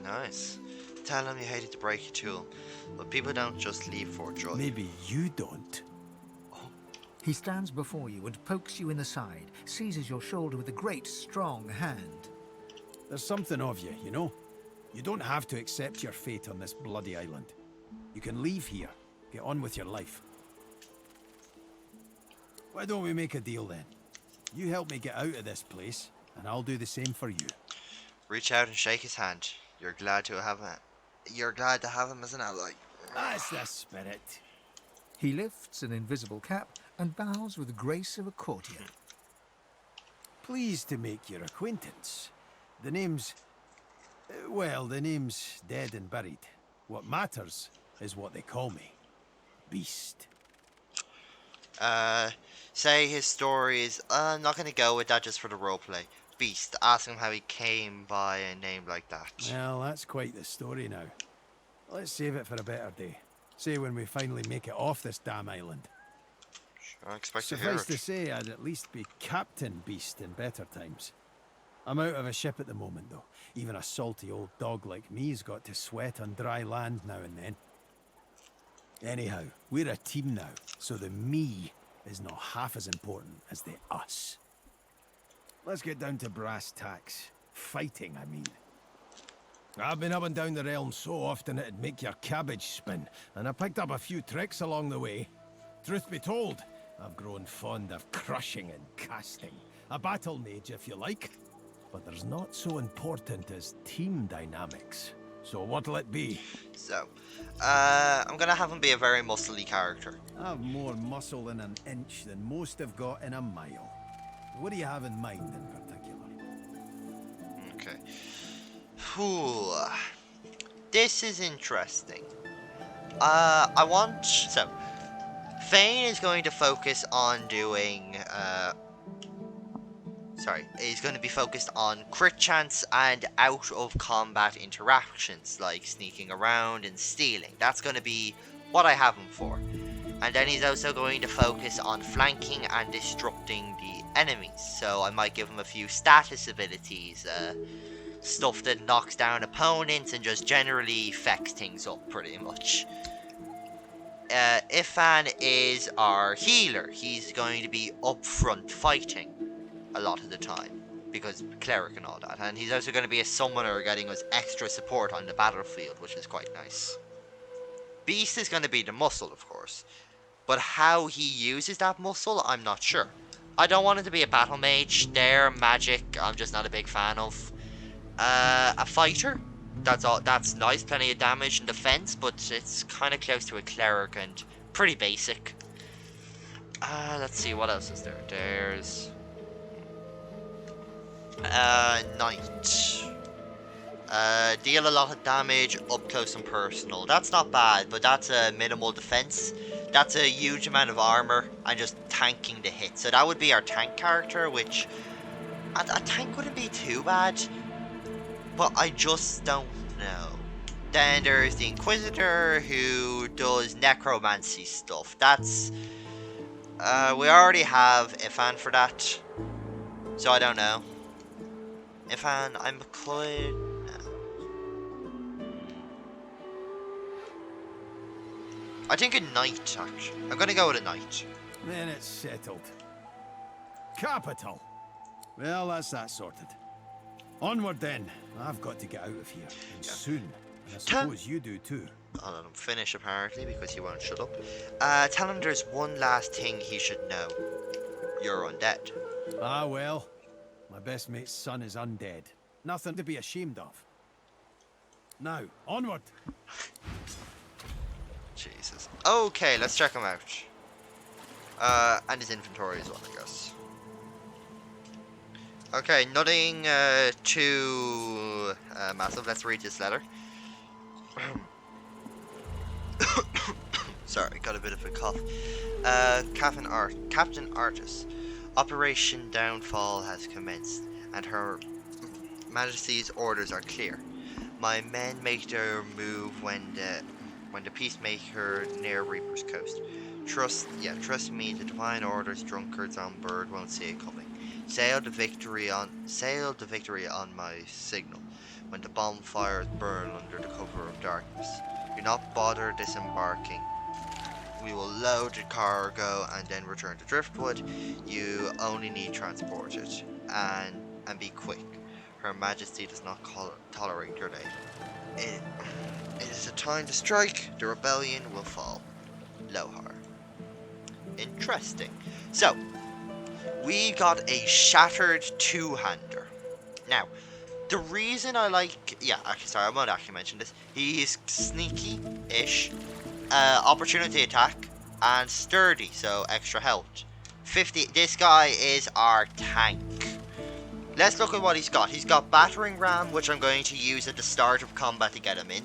Nice. Tell him you hated to break it to him, but people don't just leave for joy. Maybe you don't. He stands before you and pokes you in the side, seizes your shoulder with a great, strong hand. There's something of you, you know? You don't have to accept your fate on this bloody island. You can leave here, get on with your life. Why don't we make a deal then? You help me get out of this place, and I'll do the same for you. Reach out and shake his hand. You're glad to have him as an ally. That's the spirit. He lifts an invisible cap and bows with the grace of a courtier. Pleased to make your acquaintance. The name's... well, the name's dead and buried. What matters is what they call me. Beast. Say his story is... I'm not going to go with that just for the roleplay. Beast. Ask him how he came by a name like that. Well, that's quite the story now. Let's save it for a better day. Say when we finally make it off this damn island. I expect to hear Suffice it. to say, I'd at least be Captain Beast in better times. I'm out of a ship at the moment, though. Even a salty old dog like me's got to sweat on dry land now and then. Anyhow, we're a team now, so the me is not half as important as the us. Let's get down to brass tacks. Fighting, I mean. I've been up and down the realm so often it'd make your cabbage spin, and I picked up a few tricks along the way. Truth be told, I've grown fond of crushing and casting. A battle mage, if you like. But there's not so important as team dynamics. So what'll it be? So, I'm gonna have him be a very muscly character. I've more muscle in an inch than most have got in a mile. What do you have in mind in particular? Okay. Whew. This is interesting. So, Fane is going to focus on doing, he's going to be focused on crit chance and out of combat interactions, like sneaking around and stealing. That's going to be what I have him for. And then he's also going to focus on flanking and disrupting the enemies. So I might give him a few status abilities, stuff that knocks down opponents and just generally fucks things up pretty much. Ifan is our healer. He's going to be up front fighting a lot of the time, because cleric and all that. And he's also going to be a summoner, getting us extra support on the battlefield, which is quite nice. Beast is going to be the muscle, of course, but how he uses that muscle, I'm not sure. I don't want him to be a battle mage. Their magic, I'm just not a big fan of. A fighter, that's all. That's nice, plenty of damage and defense, but it's kind of close to a cleric and pretty basic. Let's see, what else is there? There's knight. Deal a lot of damage up close and personal. That's not bad, but that's a minimal defense. That's a huge amount of armor and just tanking the hit. So that would be our tank character, which a tank wouldn't be too bad, but I just don't know. Then there's the Inquisitor, who does necromancy stuff. That's We already have Ifan for that, so I don't know. Ifan, I'm McCoy. I think a knight, actually. I'm gonna go with a knight. Then it's settled. Capital. Well, that's that sorted. Onward then. I've got to get out of here, and soon. And I suppose you do too. I'll let him finish apparently because he won't shut up. Tell him there's one last thing he should know. You're undead. Ah well. My best mate's son is undead. Nothing to be ashamed of. Now, onward. Jesus. Okay, let's check him out. And his inventory as well, I guess. Okay, nothing too massive. Let's read this letter. Sorry, got a bit of a cough. Captain Artis. Operation Downfall has commenced, and Her Majesty's orders are clear. My men make their move when the Peacemaker near Reaper's Coast. Trust me, the Divine Order's drunkards on board won't see it coming. Sail the victory on my signal. When the bonfires burn under the cover of darkness, do not bother disembarking. We will load the cargo and then return to Driftwood. You only need transported, and be quick. Her Majesty does not tolerate delay. It is a time to strike. The rebellion will fall. Lohar. Interesting. So, we got a shattered two-hander. Now, the reason I like... Yeah, actually, sorry, I won't actually mention this. He is sneaky-ish. Opportunity attack. And sturdy, so extra health. 50. This guy is our tank. Let's look at what he's got. He's got Battering Ram, which I'm going to use at the start of combat to get him in.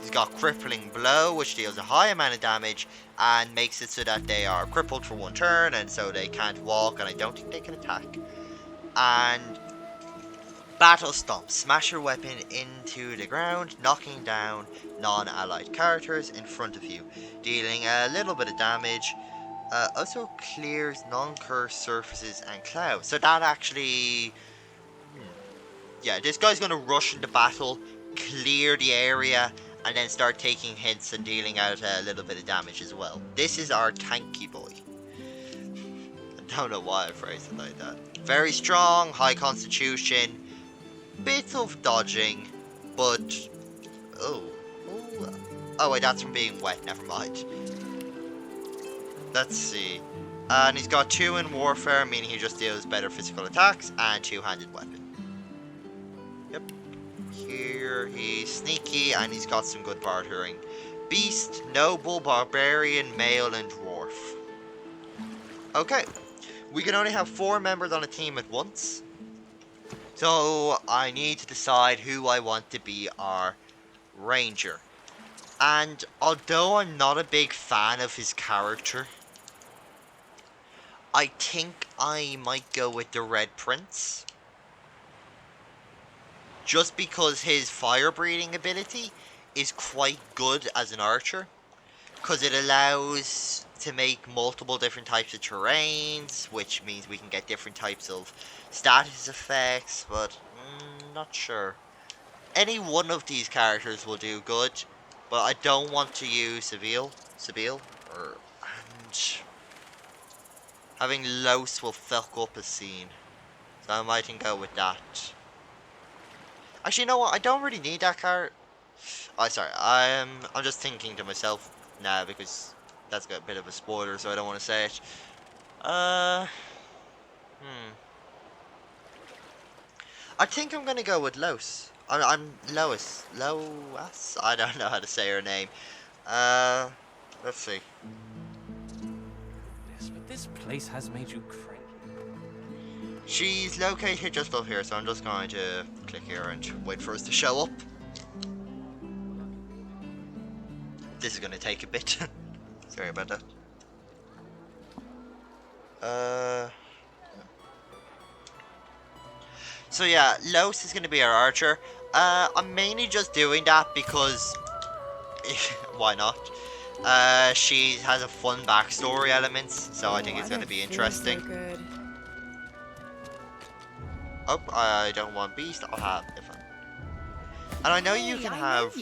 He's got Crippling Blow, which deals a high amount of damage and makes it so that they are crippled for one turn, and so they can't walk, and I don't think they can attack. And Battle Stomp. Smash your weapon into the ground, knocking down non-allied characters in front of you, dealing a little bit of damage. Also clears non-cursed surfaces and clouds. So that actually... Yeah, this guy's going to rush into battle, clear the area, and then start taking hits and dealing out a little bit of damage as well. This is our tanky boy. I don't know why I phrased it like that. Very strong, high constitution, bits of dodging, but... Oh wait, that's from being wet, never mind. Let's see. And he's got 2 in Warfare, meaning he just deals better physical attacks, and two-handed weapon. Yep. Here he's sneaky, and he's got some good bartering. Beast, Noble, Barbarian, Male, and Dwarf. Okay. We can only have 4 members on a team at once. So I need to decide who I want to be our Ranger. And although I'm not a big fan of his character, I think I might go with the Red Prince. Just because his fire breathing ability is quite good as an archer. Because it allows to make multiple different types of terrains, which means we can get different types of status effects, but not sure. Any one of these characters will do good, but I don't want to use Seville, and having Los will fuck up a scene, so I might go with that. Actually, you know what? I don't really need that character. Oh, sorry. I'm just thinking to myself now because that's got a bit of a spoiler, so I don't want to say it. I think I'm gonna go with Los. I'm Lois. Lois? I don't know how to say her name. Let's see. Yes, but this place has made you crazy. She's located just up here, so I'm just going to click here and wait for us to show up. This is going to take a bit. Sorry about that. So yeah, Los is going to be our archer. I'm mainly just doing that because... why not? She has a fun backstory elements, so I think it's going to be interesting. Oh, I don't want beast. I'll have if I... And I know you can have.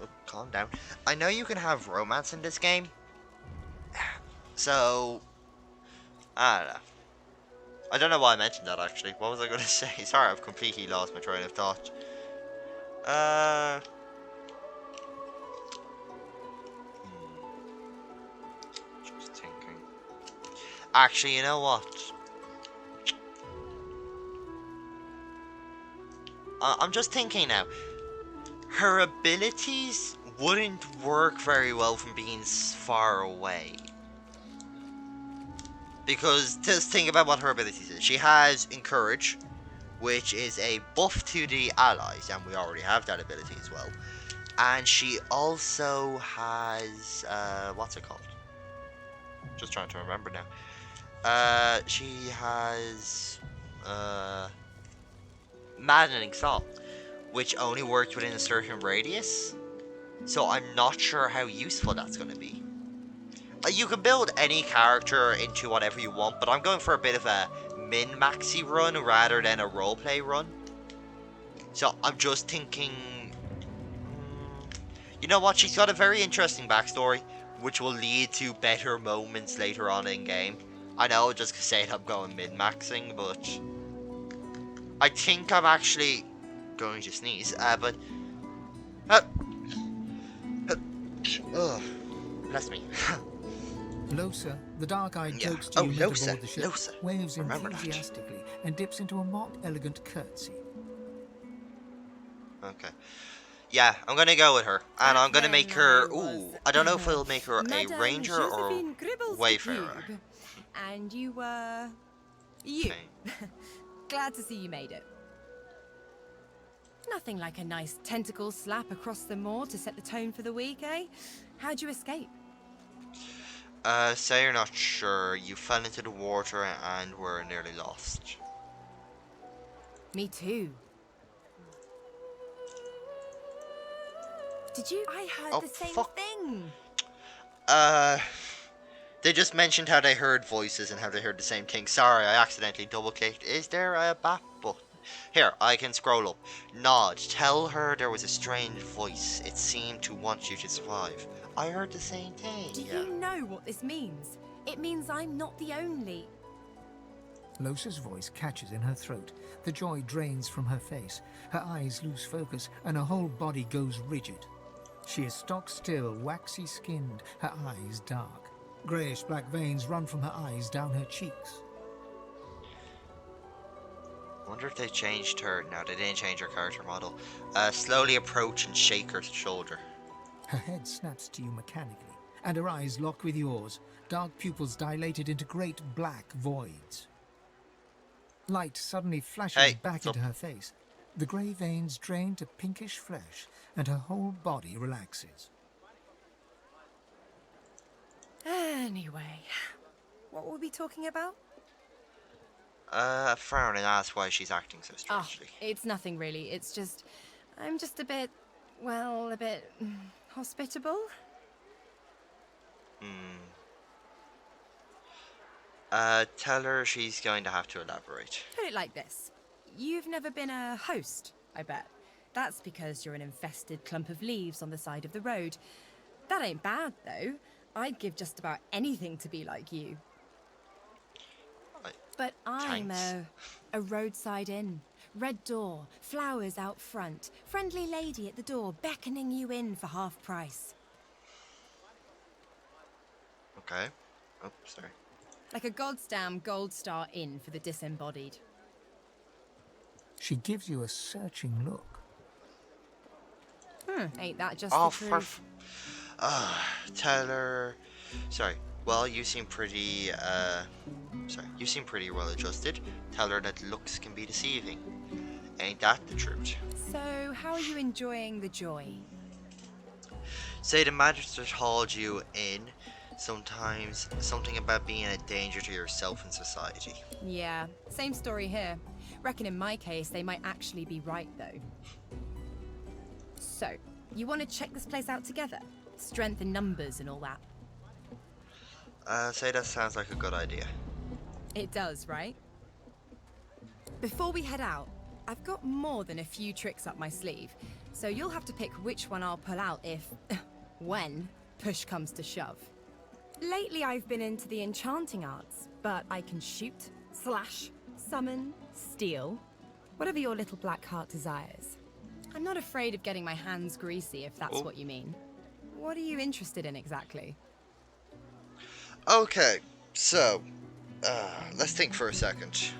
Oh, calm down. I know you can have romance in this game. So I don't know. I don't know why I mentioned that actually. What was I going to say? Sorry, I've completely lost my train of thought. Just thinking. Actually, you know what? I'm just thinking now. Her abilities wouldn't work very well from being far away. Because just think about what her abilities is. She has Encourage, which is a buff to the allies, and we already have that ability as well. And she also has what's it called? Just trying to remember now. She has Maddening Thought, which only works within a certain radius. So I'm not sure how useful that's going to be. You can build any character into whatever you want, but I'm going for a bit of a min-maxy run rather than a roleplay run. So I'm just thinking... You know what? She's got a very interesting backstory, which will lead to better moments later on in game. I know, just saying I'm going min-maxing, but... I think I'm actually going to sneeze, but... Ugh, bless me. Losa, the dark-eyed jokes to you mid aboard the ship, waves enthusiastically and dips into a mock elegant curtsy. Okay. Yeah, I'm gonna go with her. And I'm gonna make her... Ooh, I don't know if it'll make her a ranger or wayfarer. And you were... you. Glad to see you made it. Nothing like a nice tentacle slap across the moor to set the tone for the week, eh? How'd you escape? Say you're not sure. You fell into the water and were nearly lost. Me too. Did you? I heard the same thing. They just mentioned how they heard voices and how they heard the same thing. Sorry, I accidentally double-clicked. Is there a back button? Here, I can scroll up. Nod. Tell her there was a strange voice. It seemed to want you to survive. I heard the same thing. Do you know what this means? It means I'm not the only. Losa's voice catches in her throat. The joy drains from her face. Her eyes lose focus, and her whole body goes rigid. She is stock-still, waxy-skinned, her eyes dark. Greyish-black veins run from her eyes down her cheeks. I wonder if they changed her. No, they didn't change her character model. Slowly approach and shake her shoulder. Her head snaps to you mechanically, and her eyes lock with yours, dark pupils dilated into great black voids. Light suddenly flashes back into her face. The grey veins drain to pinkish flesh, and her whole body relaxes. Anyway, what were we talking about? Frown and ask why she's acting so strangely. Oh, it's nothing really. It's just... I'm just a bit... well, a bit... hospitable? Tell her she's going to have to elaborate. Put it like this. You've never been a host, I bet. That's because you're an infested clump of leaves on the side of the road. That ain't bad, though. I'd give just about anything to be like you. But I'm a roadside inn. Red door, flowers out front, friendly lady at the door beckoning you in for half price. Okay. Oh, sorry. Like a goddamn gold star inn for the disembodied. She gives you a searching look. Ain't that just the truth? Tell her... Sorry. Well, you seem pretty, you seem pretty well adjusted. Tell her that looks can be deceiving. Ain't that the truth? So, how are you enjoying the joy? Say the magistrate hauled you in. Sometimes something about being a danger to yourself and society. Yeah, same story here. Reckon in my case, they might actually be right, though. So, you want to check this place out together? strength in numbers and all that. Say that sounds like a good idea. It does, right? Before we head out, I've got more than a few tricks up my sleeve, so you'll have to pick which one I'll pull out if, when, push comes to shove. Lately I've been into the enchanting arts, but I can shoot, slash, summon, steal, whatever your little black heart desires. I'm not afraid of getting my hands greasy if that's what you mean. What are you interested in exactly? Okay, so, let's think for a second.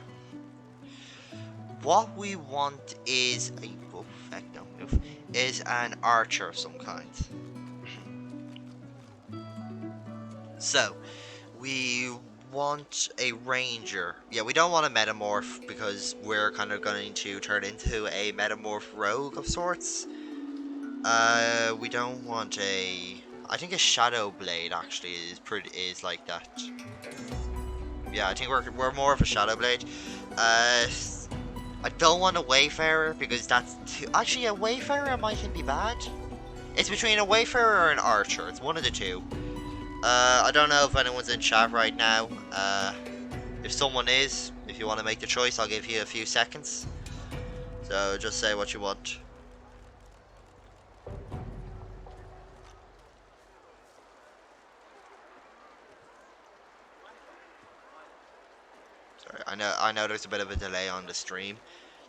What we want is is an archer of some kind. So, we want a ranger. Yeah, we don't want a metamorph because we're kind of going to turn into a metamorph rogue of sorts. We don't want a... I think a shadow blade actually is like that. Yeah, I think we're more of a shadow blade. I don't want a wayfarer because that's too... Actually, a wayfarer might be bad. It's between a wayfarer or an archer. It's one of the two. I don't know if anyone's in chat right now. If someone is, if you want to make the choice, I'll give you a few seconds. So just say what you want. Sorry, I know there's a bit of a delay on the stream,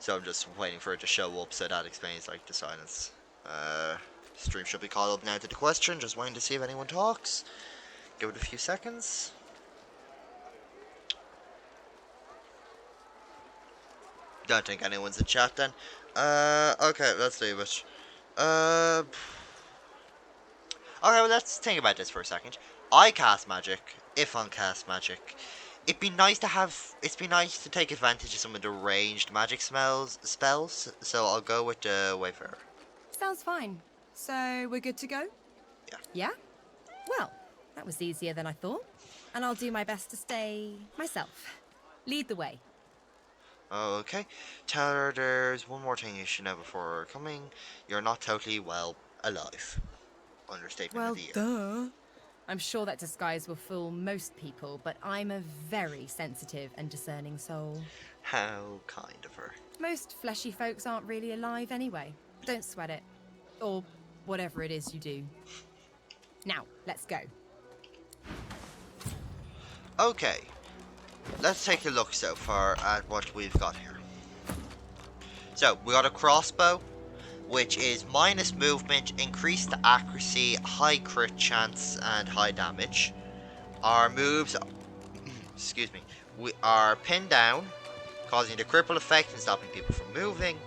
so I'm just waiting for it to show up, so that explains like the silence. Stream should be called up now to the question, just waiting to see if anyone talks. Give it a few seconds. Don't think anyone's in chat then. Okay, let's leave it. Okay, well, let's think about this for a second. I cast magic. If I cast magic, it'd be nice to take advantage of some of the ranged magic spells. So I'll go with the Wayfarer. Sounds fine. So we're good to go? Yeah. Yeah? Well, that was easier than I thought. And I'll do my best to stay myself. Lead the way. Okay. Tell her there's one more thing you should know before coming. You're not totally, well, alive. Understatement Well, of the year. duh. I'm sure that disguise will fool most people, but I'm a very sensitive and discerning soul. How kind of her. Most fleshy folks aren't really alive anyway. Don't sweat it. Or whatever it is you do. Now, let's go. Okay. Let's take a look so far at what we've got here. So, we got a crossbow, which is minus movement, increased accuracy, high crit chance, and high damage. Our moves, excuse me, we are pinned down, causing the cripple effect and stopping people from moving.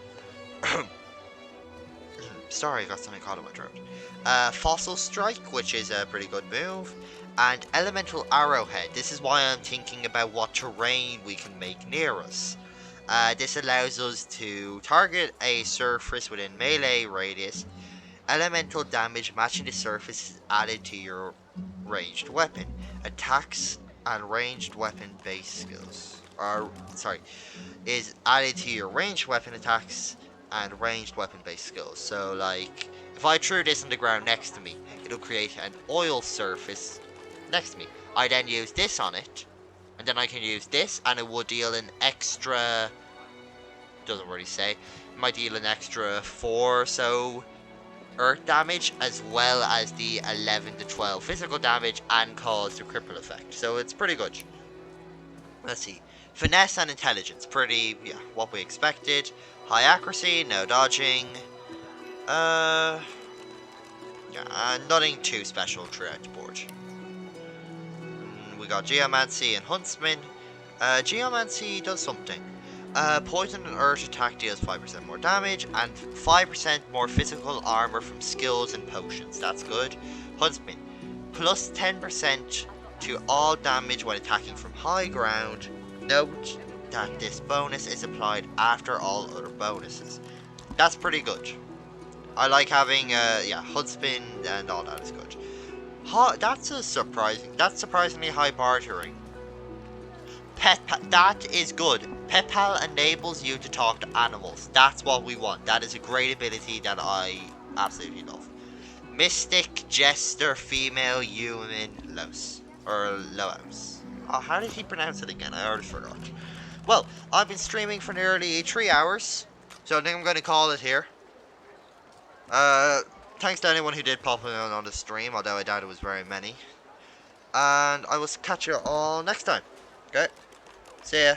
Sorry, I got something caught in my throat. Fossil Strike, which is a pretty good move. And Elemental Arrowhead. This is why I'm thinking about what terrain we can make near us. This allows us to target a surface within melee radius. Elemental damage matching the surface is added to your ranged weapon. Attacks and ranged weapon base skills. Is added to your ranged weapon attacks and ranged weapon based skills. So like, if I threw this on the ground next to me, it'll create an oil surface next to me. I then use this on it, and then I can use this, and it will deal an extra, doesn't really say, it might deal an extra 4 or so earth damage, as well as the 11 to 12 physical damage, and cause the cripple effect. So it's pretty good. Let's see. Finesse and intelligence, pretty, yeah, what we expected. High accuracy, no dodging. Yeah, nothing too special throughout the board. We got Geomancy and Huntsman. Geomancy does something. Poison and Earth attack deals 5% more damage and 5% more physical armor from skills and potions. That's good. Huntsman, plus 10% to all damage when attacking from high ground. Note that this bonus is applied after all other bonuses. That's pretty good. I like having, Huntsman and all that is good. That's surprisingly high bartering. That is good. Pet Pal enables you to talk to animals. That's what we want. That is a great ability that I absolutely love. Mystic Jester Female Human Los. Or Loos. Oh, how did he pronounce it again? I already forgot. Well, I've been streaming for nearly 3 hours, so I think I'm going to call it here. Thanks to anyone who did pop in on the stream, although I doubt it was very many. And I will catch you all next time. Okay? See ya.